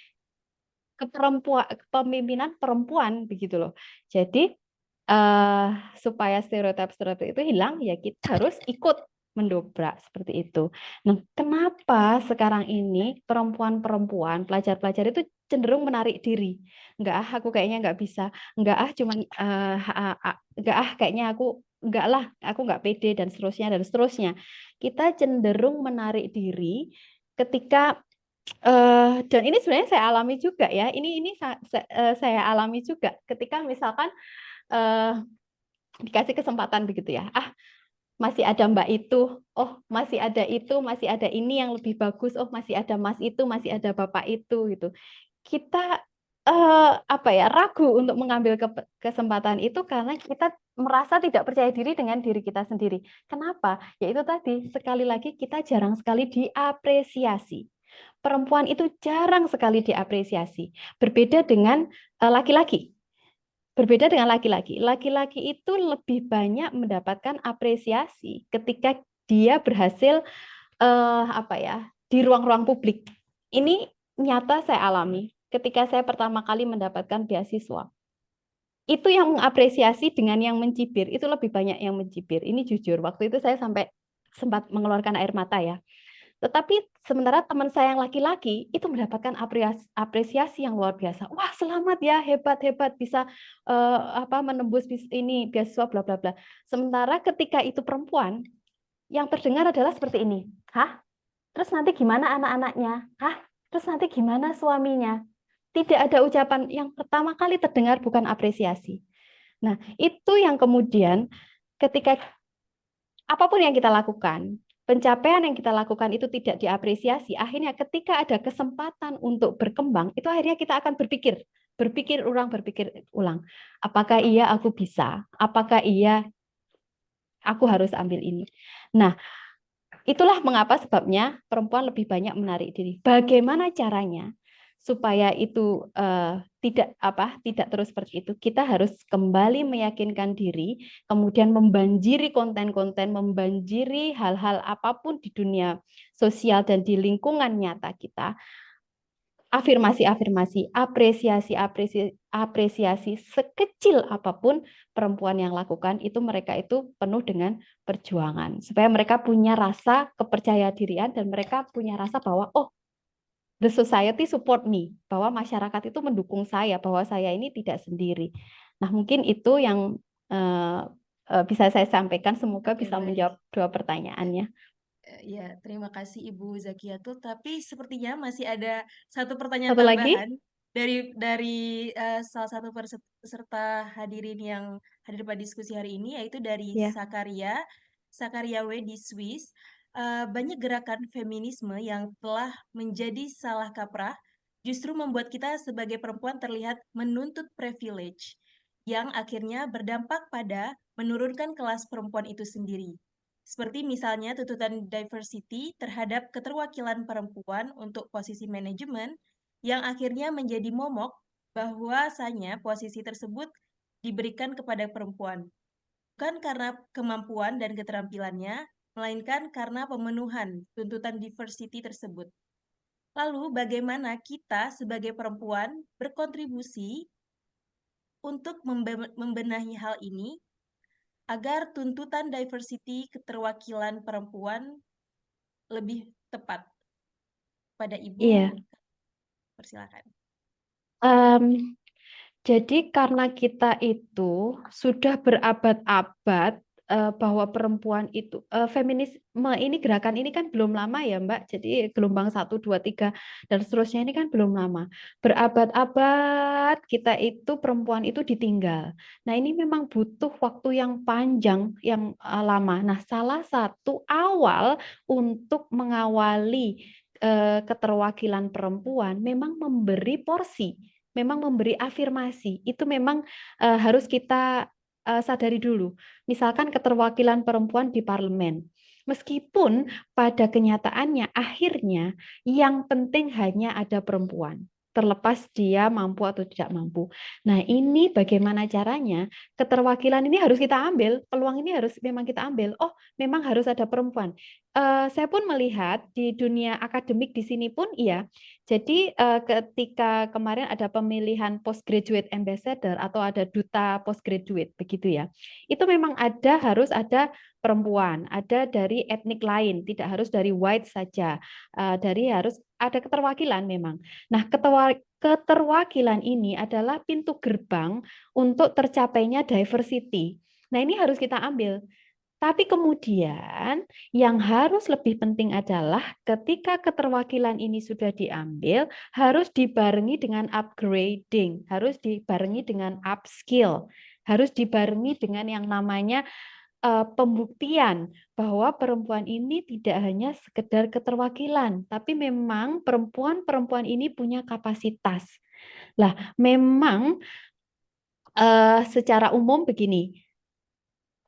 [SPEAKER 8] kepemimpinan perempuan begitu loh. Jadi supaya stereotip itu hilang ya kita harus ikut mendobrak seperti itu. Nah, kenapa sekarang ini perempuan-perempuan, pelajar-pelajar itu cenderung menarik diri? Enggak, aku kayaknya enggak bisa. Enggak, cuman enggak, kayaknya aku enggak lah, aku enggak pede dan seterusnya. Kita cenderung menarik diri ketika dan ini sebenarnya saya alami juga ya. Ini saya alami juga ketika misalkan dikasih kesempatan begitu ya. Masih ada mbak itu, masih ada itu, masih ada ini yang lebih bagus, masih ada mas itu, masih ada bapak itu gitu. Kita ragu untuk mengambil kesempatan itu karena kita merasa tidak percaya diri dengan diri kita sendiri. Kenapa? Yaitu tadi sekali lagi kita jarang sekali diapresiasi. Perempuan itu jarang sekali diapresiasi. Berbeda dengan laki-laki. Berbeda dengan laki-laki. Laki-laki itu lebih banyak mendapatkan apresiasi ketika dia berhasil di ruang-ruang publik. Ini nyata saya alami ketika saya pertama kali mendapatkan beasiswa. Itu yang mengapresiasi dengan yang mencibir, itu lebih banyak yang mencibir. Ini jujur, waktu itu saya sampai sempat mengeluarkan air mata ya. Tetapi sementara teman saya yang laki-laki itu mendapatkan apresiasi yang luar biasa. Wah, selamat ya, hebat bisa menembus ini beasiswa bla bla bla. Sementara ketika itu perempuan, yang terdengar adalah seperti ini. Terus nanti gimana anak-anaknya? Terus nanti gimana suaminya? Tidak ada ucapan, yang pertama kali terdengar bukan apresiasi. Nah, itu yang kemudian ketika apapun yang kita lakukan, pencapaian yang kita lakukan itu tidak diapresiasi, akhirnya ketika ada kesempatan untuk berkembang, itu akhirnya kita akan berpikir ulang. Apakah iya aku bisa? Apakah iya aku harus ambil ini? Nah, itulah mengapa sebabnya perempuan lebih banyak menarik diri. Bagaimana caranya supaya itu tidak terus seperti itu? Kita harus kembali meyakinkan diri, kemudian membanjiri konten-konten, membanjiri hal-hal apapun di dunia sosial dan di lingkungan nyata kita. Afirmasi-afirmasi, apresiasi sekecil apapun perempuan yang lakukan itu, mereka itu penuh dengan perjuangan supaya mereka punya rasa kepercayaan dirian dan mereka punya rasa bahwa oh, the society support me, bahwa masyarakat itu mendukung saya, bahwa saya ini tidak sendiri. Nah, mungkin itu yang bisa saya sampaikan, semoga
[SPEAKER 2] Oke,
[SPEAKER 8] bisa
[SPEAKER 2] baik.
[SPEAKER 8] menjawab dua pertanyaannya.
[SPEAKER 2] Ya, terima kasih Ibu Zakiatul. Tapi sepertinya masih ada satu pertanyaan
[SPEAKER 8] Satu lagi?
[SPEAKER 2] tambahan dari salah satu peserta hadirin yang hadir pada diskusi hari ini, yaitu dari
[SPEAKER 8] Ya.
[SPEAKER 2] Sakaria W di Swiss. Banyak gerakan feminisme yang telah menjadi salah kaprah justru membuat kita sebagai perempuan terlihat menuntut privilege yang akhirnya berdampak pada menurunkan kelas perempuan itu sendiri. Seperti misalnya tuntutan diversity terhadap keterwakilan perempuan untuk posisi manajemen yang akhirnya menjadi momok bahwasanya posisi tersebut diberikan kepada perempuan. Bukan karena kemampuan dan keterampilannya, melainkan karena pemenuhan tuntutan diversity tersebut. Lalu bagaimana kita sebagai perempuan berkontribusi untuk membenahi hal ini agar tuntutan diversity keterwakilan perempuan lebih tepat? Pada Ibu,
[SPEAKER 8] Iya.
[SPEAKER 2] persilakan.
[SPEAKER 8] Jadi karena kita itu sudah berabad-abad bahwa perempuan itu feminisme ini, gerakan ini kan belum lama ya Mbak. Jadi gelombang 1, 2, 3 dan seterusnya ini kan belum lama. Berabad-abad kita itu perempuan itu ditinggal. Nah, ini memang butuh waktu yang panjang, yang lama. Nah, salah satu awal untuk mengawali keterwakilan perempuan memang memberi porsi, memang memberi afirmasi. Itu memang harus kita sadari dulu. Misalkan keterwakilan perempuan di parlemen. Meskipun pada kenyataannya akhirnya yang penting hanya ada perempuan, terlepas dia mampu atau tidak mampu. Nah, ini bagaimana caranya? Keterwakilan ini harus kita ambil, peluang ini harus memang kita ambil. Oh, memang harus ada perempuan. Saya pun melihat di dunia akademik di sini pun iya. Jadi ketika kemarin ada pemilihan postgraduate ambassador atau ada duta postgraduate begitu ya, itu memang harus ada perempuan, ada dari etnik lain, tidak harus dari white saja, dari harus ada keterwakilan memang. Nah, keterwakilan ini adalah pintu gerbang untuk tercapainya diversity. Nah, ini harus kita ambil. Tapi kemudian yang harus lebih penting adalah ketika keterwakilan ini sudah diambil, harus dibarengi dengan upgrading, harus dibarengi dengan upskill, harus dibarengi dengan yang namanya pembuktian bahwa perempuan ini tidak hanya sekedar keterwakilan, tapi memang perempuan-perempuan ini punya kapasitas. Lah, memang secara umum begini,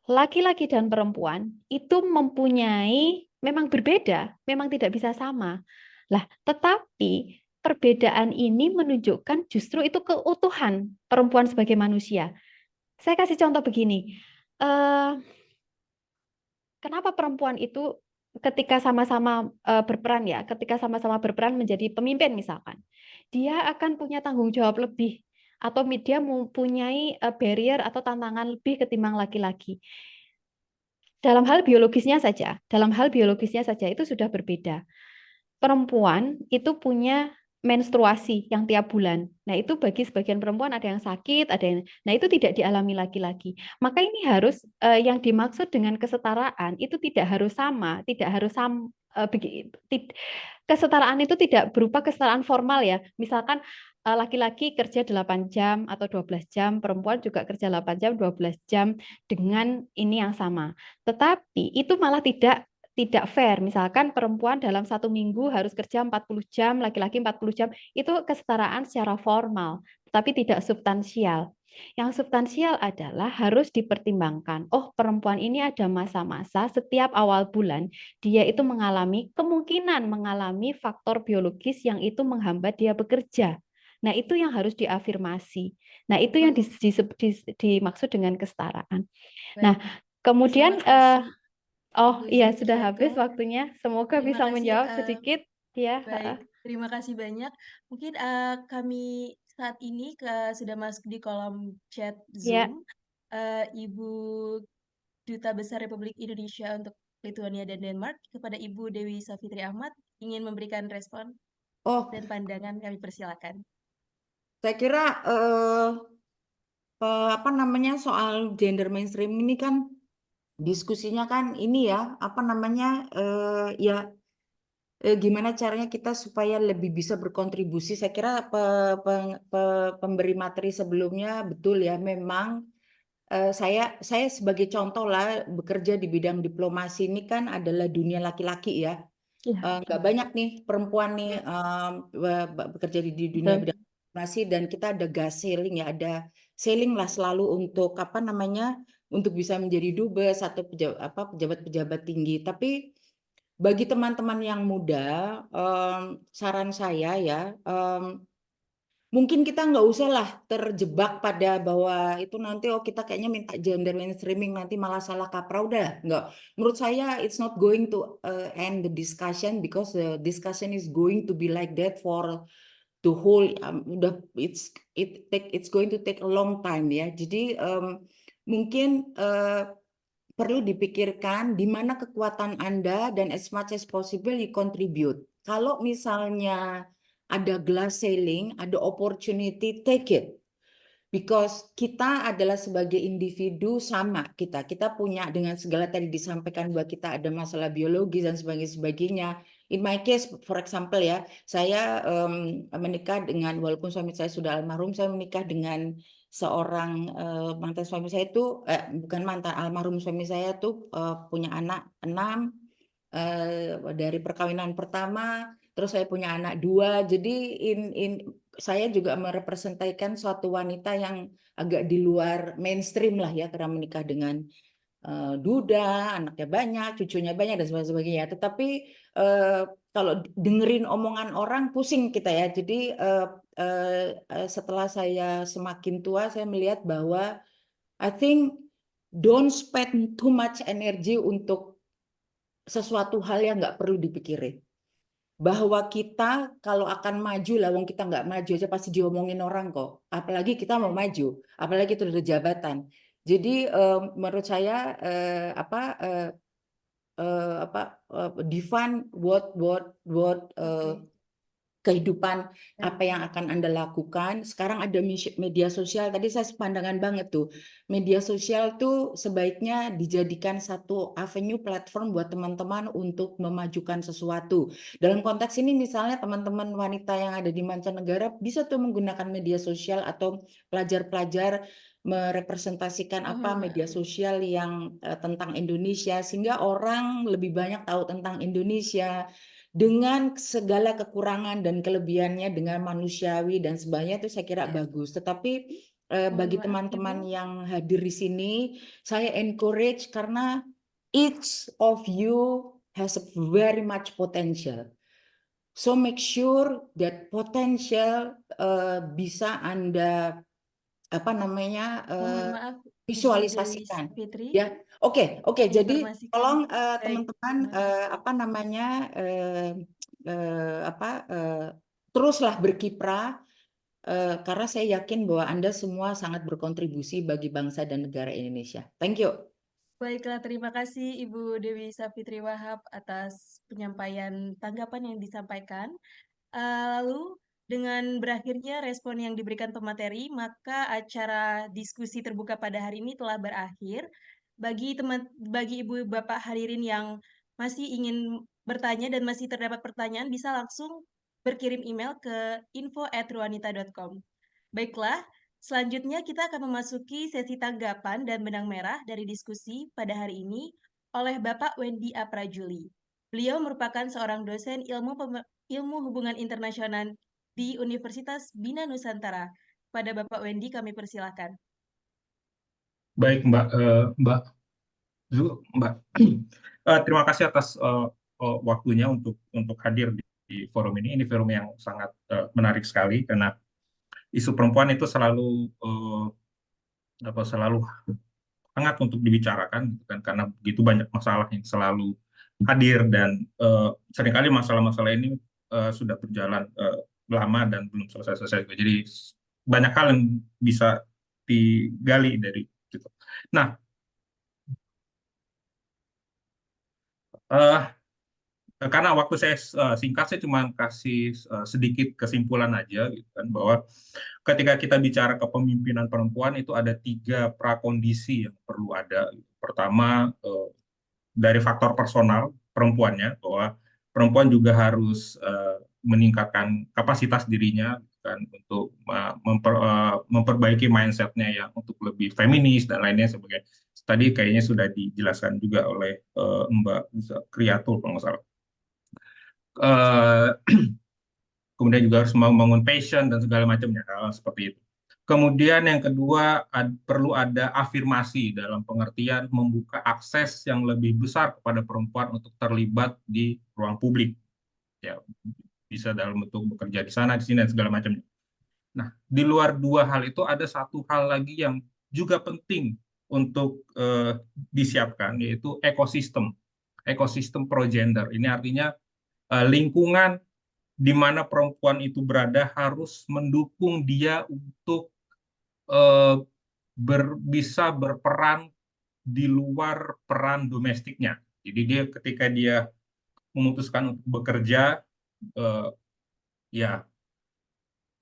[SPEAKER 8] laki-laki dan perempuan itu mempunyai, memang berbeda, memang tidak bisa sama. Lah, tetapi perbedaan ini menunjukkan justru itu keutuhan perempuan sebagai manusia. Saya kasih contoh begini, kenapa perempuan itu ketika sama-sama berperan ya, ketika sama-sama berperan menjadi pemimpin misalkan, dia akan punya tanggung jawab lebih, atau dia mempunyai barrier atau tantangan lebih ketimbang laki-laki. Dalam hal biologisnya saja itu sudah berbeda. Perempuan itu punya menstruasi yang tiap bulan. Nah, itu bagi sebagian perempuan ada yang sakit, nah itu tidak dialami laki-laki. Maka ini harus yang dimaksud dengan kesetaraan itu tidak harus sama, kesetaraan itu tidak berupa kesetaraan formal ya. Misalkan laki-laki kerja 8 jam atau 12 jam, perempuan juga kerja 8 jam, 12 jam dengan ini yang sama. Tetapi itu malah tidak tidak fair. Misalkan perempuan dalam 1 minggu harus kerja 40 jam, laki-laki 40 jam. Itu kesetaraan secara formal, tapi tidak substansial. Yang substansial adalah harus dipertimbangkan. Oh, perempuan ini ada masa-masa setiap awal bulan dia itu kemungkinan mengalami faktor biologis yang itu menghambat dia bekerja. Nah, itu yang harus diafirmasi. Nah, itu yang dimaksud dengan kesetaraan. Nah,
[SPEAKER 2] Baik,
[SPEAKER 8] kemudian
[SPEAKER 2] terima kasih
[SPEAKER 8] oh
[SPEAKER 2] Ibu
[SPEAKER 8] iya sudah habis
[SPEAKER 2] Zulfiato.
[SPEAKER 8] waktunya. Semoga
[SPEAKER 2] Terima
[SPEAKER 8] bisa
[SPEAKER 2] kasih.
[SPEAKER 8] menjawab sedikit ya.
[SPEAKER 2] Baik, terima kasih banyak. Mungkin kami saat ini sudah masuk di kolom chat
[SPEAKER 8] Ya.
[SPEAKER 2] Zoom. Ibu Duta Besar Republik Indonesia untuk Lithuania dan Denmark, kepada Ibu Dewi Savitri Ahmad ingin memberikan respon
[SPEAKER 6] Oh,
[SPEAKER 2] dan pandangan, kami persilakan.
[SPEAKER 6] saya kira apa namanya soal gender mainstream ini kan diskusinya kan ini ya apa namanya ya gimana caranya kita supaya lebih bisa berkontribusi. Saya kira pemberi materi sebelumnya betul ya, memang saya sebagai contoh lah bekerja di bidang diplomasi ini kan adalah dunia laki-laki ya.
[SPEAKER 8] Ya.
[SPEAKER 6] Nggak banyak nih perempuan nih bekerja di dunia
[SPEAKER 8] Betul.
[SPEAKER 6] bidang diplomasi, dan kita ada gas selling ya, ada selling lah selalu untuk apa namanya untuk bisa menjadi dubes atau pejabat-pejabat tinggi. Tapi bagi teman-teman yang muda, saran saya ya, mungkin kita nggak usah lah terjebak pada bahwa itu nanti kita kayaknya minta gender mainstreaming nanti malah salah kaprah. Udah nggak, menurut saya it's not going to end the discussion, because the discussion is going to be like that for the whole it's going to take a long time ya. Jadi mungkin perlu dipikirkan di mana kekuatan Anda, dan as much as possible you contribute. Kalau misalnya ada glass ceiling, ada opportunity, take it. Because kita adalah sebagai individu sama, kita punya, dengan segala tadi disampaikan bahwa kita ada masalah biologis dan sebagainya. In my case, for example ya, saya menikah dengan, walaupun suami saya sudah almarhum, saya menikah dengan seorang mantan suami saya itu, bukan mantan, almarhum suami saya tuh punya anak 6 dari perkawinan pertama, terus saya punya anak 2. Jadi saya juga merepresentasikan suatu wanita yang agak di luar mainstream lah ya, karena menikah dengan duda, anaknya banyak, cucunya banyak dan sebagainya. Tetapi kalau dengerin omongan orang pusing kita ya. Jadi setelah saya semakin tua, saya melihat bahwa I think don't spend too much energy untuk sesuatu hal yang nggak perlu dipikirin. Bahwa kita kalau akan maju lah, wong kita nggak maju aja pasti diomongin orang kok. Apalagi kita mau maju, apalagi itu udah jabatan. Jadi menurut saya define what kehidupan apa yang akan Anda lakukan. Sekarang ada media sosial, tadi saya sepandangan banget tuh. Media sosial tuh sebaiknya dijadikan satu avenue platform buat teman-teman untuk memajukan sesuatu. Dalam konteks ini misalnya teman-teman wanita yang ada di mancanegara bisa tuh menggunakan media sosial, atau pelajar-pelajar merepresentasikan apa media sosial yang tentang Indonesia, sehingga orang lebih banyak tahu tentang Indonesia dengan segala kekurangan dan kelebihannya, dengan manusiawi dan sebagainya. Itu saya kira bagus. Tetapi bagi teman-teman yang hadir di sini, saya encourage karena each of you has a very much potential. So make sure that potential bisa Anda
[SPEAKER 2] Mohon maaf, Ibu Dewi
[SPEAKER 6] visualisasikan.
[SPEAKER 2] Savitri.
[SPEAKER 6] Ya, oke. Jadi
[SPEAKER 2] Informasikan.
[SPEAKER 6] tolong
[SPEAKER 2] Baik,
[SPEAKER 6] teman-teman teruslah berkiprah, karena saya yakin bahwa Anda semua sangat berkontribusi bagi bangsa dan negara Indonesia. Thank you.
[SPEAKER 2] Baiklah, terima kasih Ibu Dewi Savitri Wahab atas penyampaian tanggapan yang disampaikan. Lalu, dengan berakhirnya respon yang diberikan pemateri, maka acara diskusi terbuka pada hari ini telah berakhir. Bagi Ibu Bapak hadirin yang masih ingin bertanya dan masih terdapat pertanyaan, bisa langsung berkirim email ke info@ruanita.com. Baiklah, selanjutnya kita akan memasuki sesi tanggapan dan benang merah dari diskusi pada hari ini. oleh Bapak Wendy Aprajuli. Beliau merupakan seorang dosen ilmu hubungan internasional di Universitas Bina Nusantara. Pada Bapak Wendy kami persilakan.
[SPEAKER 9] Baik, Mbak Mbak. Terima kasih atas waktunya untuk hadir di forum ini. Ini forum yang sangat menarik sekali karena isu perempuan itu selalu selalu hangat untuk dibicarakan, gitu kan, karena begitu banyak masalah yang selalu hadir dan seringkali masalah-masalah ini sudah berjalan lama dan belum selesai-selesai. Jadi banyak hal yang bisa digali dari gitu. Nah, karena waktu saya singkat, saya cuma kasih sedikit kesimpulan aja, gitu kan, bahwa ketika kita bicara kepemimpinan perempuan itu ada 3 prakondisi yang perlu ada. Pertama, dari faktor personal perempuannya, bahwa perempuan juga harus meningkatkan kapasitas dirinya, gitu kan, untuk memperbaiki mindsetnya yang untuk lebih feminis dan lainnya sebagainya. Tadi kayaknya sudah dijelaskan juga oleh Mbak Kriatul kalau nggak salah. Kemudian juga harus membangun passion dan segala macamnya, hal seperti itu. Kemudian yang kedua, perlu ada afirmasi dalam pengertian membuka akses yang lebih besar kepada perempuan untuk terlibat di ruang publik. Ya, bisa dalam bentuk bekerja di sana, di sini, dan segala macamnya. Nah, di luar 2 hal itu ada satu hal lagi yang juga penting untuk disiapkan, yaitu ekosistem pro-gender. Ini artinya lingkungan di mana perempuan itu berada harus mendukung dia untuk bisa berperan di luar peran domestiknya. Jadi ketika dia memutuskan untuk bekerja, ya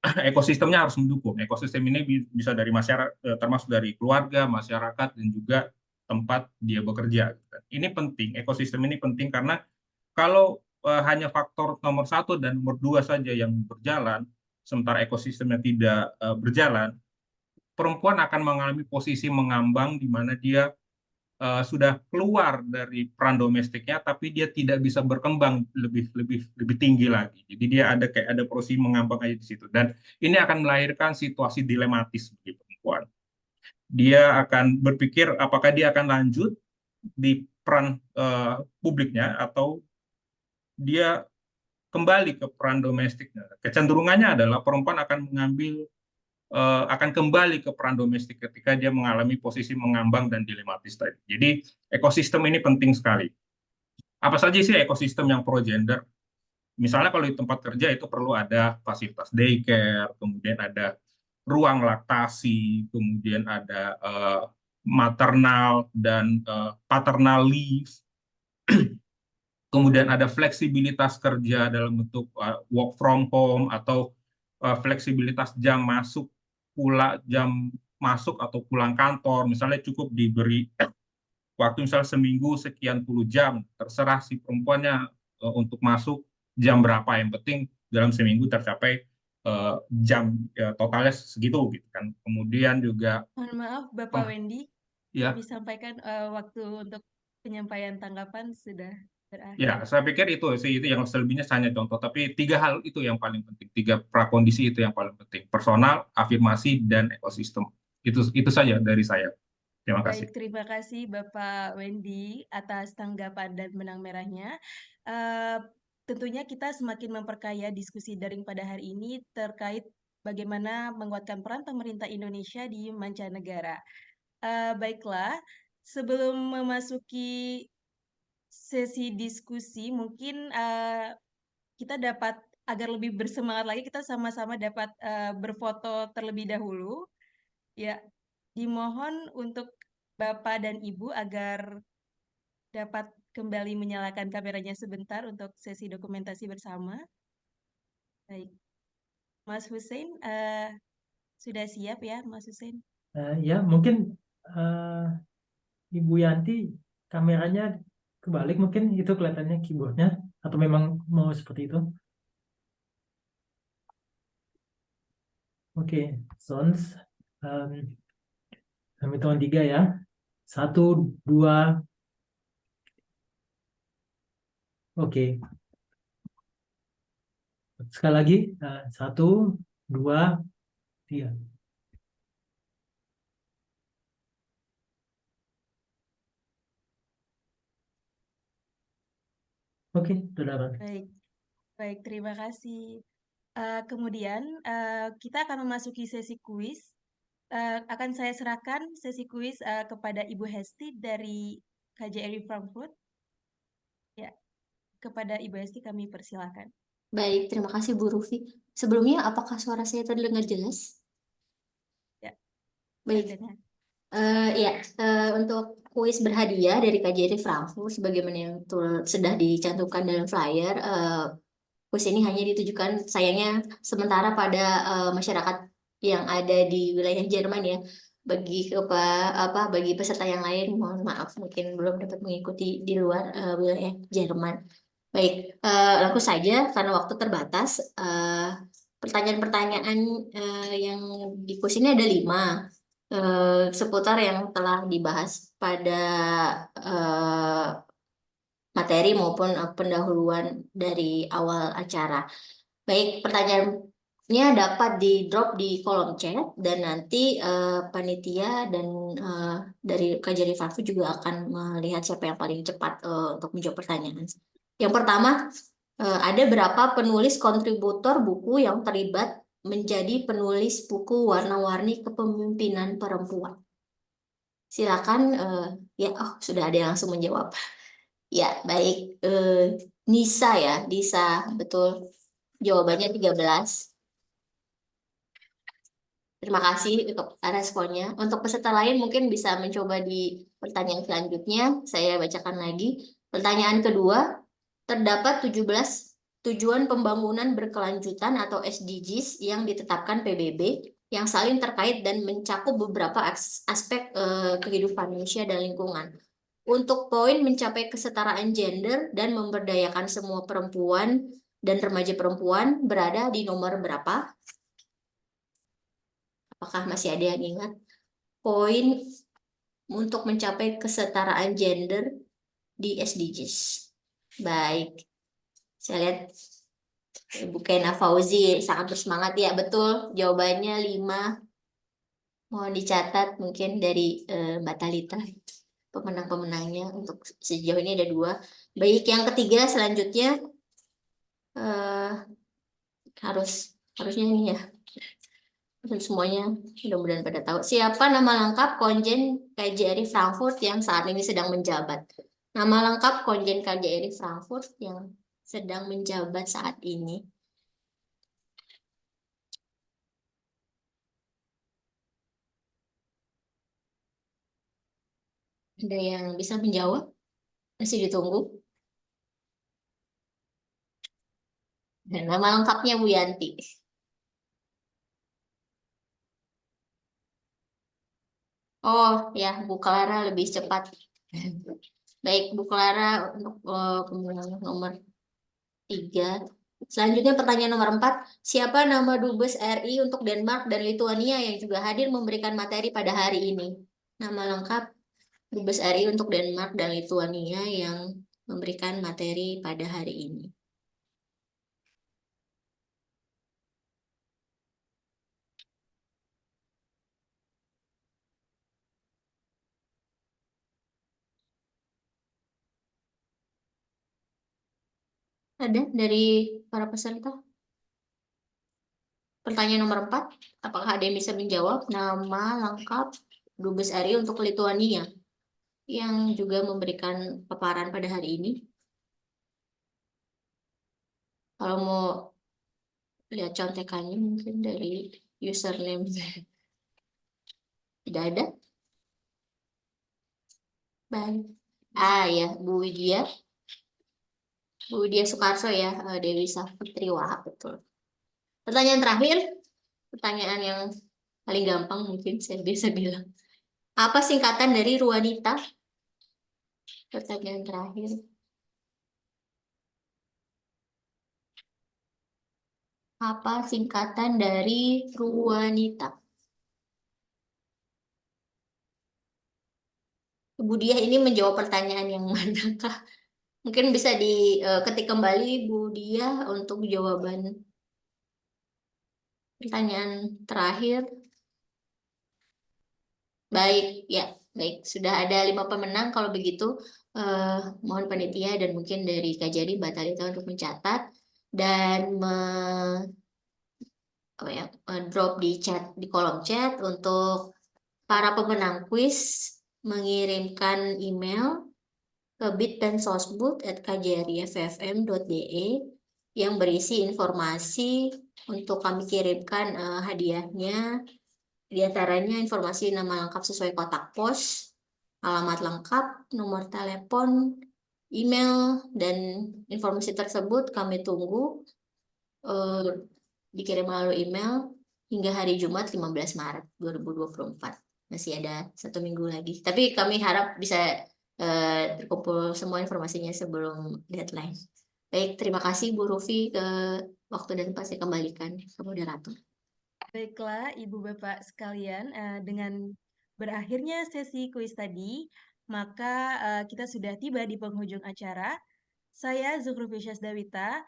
[SPEAKER 9] ekosistemnya harus mendukung. Ekosistem ini bisa dari masyarakat, termasuk dari keluarga, masyarakat, dan juga tempat dia bekerja. Ini penting, ekosistem ini penting karena kalau hanya faktor nomor 1 dan nomor 2 saja yang berjalan, sementara ekosistemnya tidak berjalan, perempuan akan mengalami posisi mengambang di mana dia sudah keluar dari peran domestiknya, tapi dia tidak bisa berkembang lebih tinggi lagi. Jadi dia ada posisi mengambang aja di situ. Dan ini akan melahirkan situasi dilematis bagi perempuan. Dia akan berpikir apakah dia akan lanjut di peran publiknya atau dia kembali ke peran domestiknya. Kecenderungannya adalah perempuan akan kembali ke peran domestik ketika dia mengalami posisi mengambang dan dilematis tadi. Jadi ekosistem ini penting sekali. Apa saja sih ekosistem yang pro gender? Misalnya kalau di tempat kerja itu perlu ada fasilitas daycare, kemudian ada ruang laktasi, kemudian ada maternal dan paternal leave. Kemudian ada fleksibilitas kerja dalam bentuk work from home atau fleksibilitas jam masuk atau pulang kantor. Misalnya cukup diberi waktu misalnya seminggu sekian puluh jam, terserah si perempuannya untuk masuk jam berapa, yang penting dalam seminggu tercapai jam totalnya segitu, gitu kan. Kemudian juga
[SPEAKER 2] Mohon maaf Bapak Wendy,
[SPEAKER 9] ya.
[SPEAKER 2] kami sampaikan waktu untuk penyampaian tanggapan sudah berakhir.
[SPEAKER 9] Ya, saya pikir itu yang selebihnya hanya contoh, tapi 3 hal itu yang paling penting, 3 prakondisi itu yang paling penting: personal, afirmasi, dan ekosistem. Itu saja dari saya. Terima kasih.
[SPEAKER 2] Baik, terima kasih Bapak Wendy atas tanggapan dan benang merahnya. Tentunya kita semakin memperkaya diskusi daring pada hari ini terkait bagaimana menguatkan peran pemerintah Indonesia di mancanegara. Baiklah, sebelum memasuki sesi diskusi, mungkin kita dapat agar lebih bersemangat lagi, kita sama-sama dapat berfoto terlebih dahulu. Ya, dimohon untuk Bapak dan Ibu agar dapat kembali menyalakan kameranya sebentar untuk sesi dokumentasi bersama. Baik, Mas Hussein, sudah siap ya, Mas Hussein?
[SPEAKER 4] Ya, mungkin Ibu Yanti kameranya kebalik, mungkin itu kelihatannya keyboardnya, atau memang mau seperti itu? Oke, sounds. Kami hitungan 3 ya. 1, 2, Oke. Sekali lagi, 1, 2, 3. Oke, saudara.
[SPEAKER 2] Baik, baik, terima kasih. Kemudian kita akan memasuki sesi kuis. Akan saya serahkan sesi kuis kepada Ibu Hesti dari KJRI Frankfurt. Ya, kepada Ibu Hesti kami persilakan.
[SPEAKER 10] Baik, terima kasih Bu Rufi. Sebelumnya, apakah suara saya terdengar jelas?
[SPEAKER 2] Ya,
[SPEAKER 10] Baik.
[SPEAKER 2] terdengar.
[SPEAKER 10] Untuk kuis berhadiah dari KJRI Frankfurt, sebagaimana yang sudah dicantumkan dalam flyer, kuis ini hanya ditujukan sayangnya sementara pada masyarakat yang ada di wilayah Jerman ya. Bagi peserta yang lain, mohon maaf mungkin belum dapat mengikuti di luar wilayah Jerman. Baik, langsung saja karena waktu terbatas. Pertanyaan-pertanyaan yang di kuis ini ada 5 seputar yang telah dibahas pada materi maupun pendahuluan dari awal acara. Baik, pertanyaannya dapat di-drop di kolom chat dan nanti panitia dan dari KJRI Frankfurt juga akan melihat siapa yang paling cepat untuk menjawab pertanyaan. Yang pertama, ada berapa penulis kontributor buku yang terlibat menjadi penulis buku warna-warni kepemimpinan perempuan? Silakan, sudah ada yang langsung menjawab. Ya, baik. Nisa ya, Nisa, betul. Jawabannya 13. Terima kasih untuk responnya. Untuk peserta lain mungkin bisa mencoba di pertanyaan selanjutnya. Saya bacakan lagi. Pertanyaan kedua, terdapat 17 tujuan pembangunan berkelanjutan atau SDGs yang ditetapkan PBB yang saling terkait dan mencakup beberapa aspek kehidupan manusia dan lingkungan. Untuk poin mencapai kesetaraan gender dan memberdayakan semua perempuan dan remaja perempuan berada di nomor berapa? Apakah masih ada yang ingat? Poin untuk mencapai kesetaraan gender di SDGs. Baik. Saya lihat Bu Kena Fauzi sangat bersemangat ya, betul. Jawabannya 5. Mohon dicatat mungkin dari Mbak Talita. Pemenang-pemenangnya untuk sejauh ini ada 2. Baik, yang ketiga selanjutnya harusnya ini ya. Semuanya mudah-mudahan pada tahu. Siapa nama lengkap Konjen KJRI Frankfurt yang saat ini sedang menjabat? Nama lengkap Konjen KJRI Frankfurt yang sedang menjabat saat ini. Ada yang bisa menjawab? Masih ditunggu. Dan nama lengkapnya Bu Yanti. Oh ya, Bu Clara lebih cepat. Baik, Bu Clara untuk pemenang nomor 3. Selanjutnya pertanyaan nomor 4. Siapa nama Dubes RI untuk Denmark dan Lituania yang juga hadir memberikan materi pada hari ini? Nama lengkap Dubes RI untuk Denmark dan Lituania yang memberikan materi pada hari ini. Ada dari para peserta? Pertanyaan nomor 4. Apakah ada yang bisa menjawab nama lengkap Dubes RI untuk Lituania yang juga memberikan paparan pada hari ini? Kalau mau lihat contekannya mungkin dari username. Tidak ada? Baik. Ya, Bu Widya. Bu Widya Soekarso ya, Dewi Savitri Wahab, betul. Pertanyaan terakhir, pertanyaan yang paling gampang mungkin saya bisa bilang. Apa singkatan dari Ruanita? Pertanyaan terakhir. Apa singkatan dari Ruanita? Bu Dia ini menjawab pertanyaan yang manakah? Mungkin bisa diketik kembali Bu Dia untuk jawaban pertanyaan terakhir. Baik, ya, baik. Sudah ada 5 pemenang. Kalau begitu, mohon panitia dan mungkin dari Kajari Mbak Talita untuk mencatat dan drop di chat di kolom chat untuk para pemenang kuis mengirimkan email ke bit.sosbud@kjriffm.de yang berisi informasi untuk kami kirimkan hadiahnya. Di antaranya informasi nama lengkap sesuai kotak pos, alamat lengkap, nomor telepon, email, dan informasi tersebut kami tunggu dikirim melalui email hingga hari Jumat 15 Maret 2024. Masih ada 1 minggu lagi. Tapi kami harap bisa terkumpul semua informasinya sebelum deadline. Baik, terima kasih Bu Rufi. Waktu dan tempat saya kembalikan ke moderator.
[SPEAKER 2] Baiklah, Ibu Bapak sekalian, dengan berakhirnya sesi kuis tadi, maka kita sudah tiba di penghujung acara. Saya Zuhrufi Syasdawita,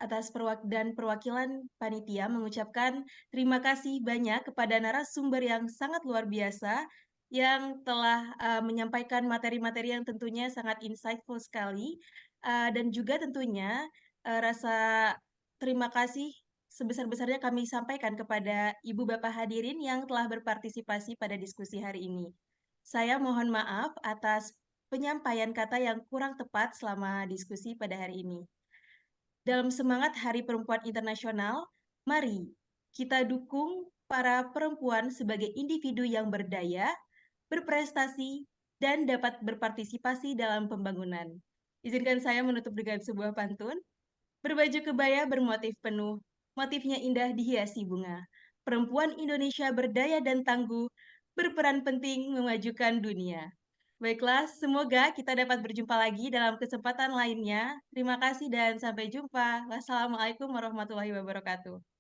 [SPEAKER 2] atas perwakilan panitia mengucapkan terima kasih banyak kepada narasumber yang sangat luar biasa yang telah menyampaikan materi-materi yang tentunya sangat insightful sekali, dan juga tentunya rasa terima kasih sebesar-besarnya kami sampaikan kepada Ibu Bapak hadirin yang telah berpartisipasi pada diskusi hari ini. Saya mohon maaf atas penyampaian kata yang kurang tepat selama diskusi pada hari ini. Dalam semangat Hari Perempuan Internasional, mari kita dukung para perempuan sebagai individu yang berdaya, berprestasi, dan dapat berpartisipasi dalam pembangunan. Izinkan saya menutup dengan sebuah pantun. Berbaju kebaya bermotif penuh, motifnya indah dihiasi bunga. Perempuan Indonesia berdaya dan tangguh, berperan penting memajukan dunia. Baiklah, semoga kita dapat berjumpa lagi dalam kesempatan lainnya. Terima kasih dan sampai jumpa. Wassalamualaikum warahmatullahi wabarakatuh.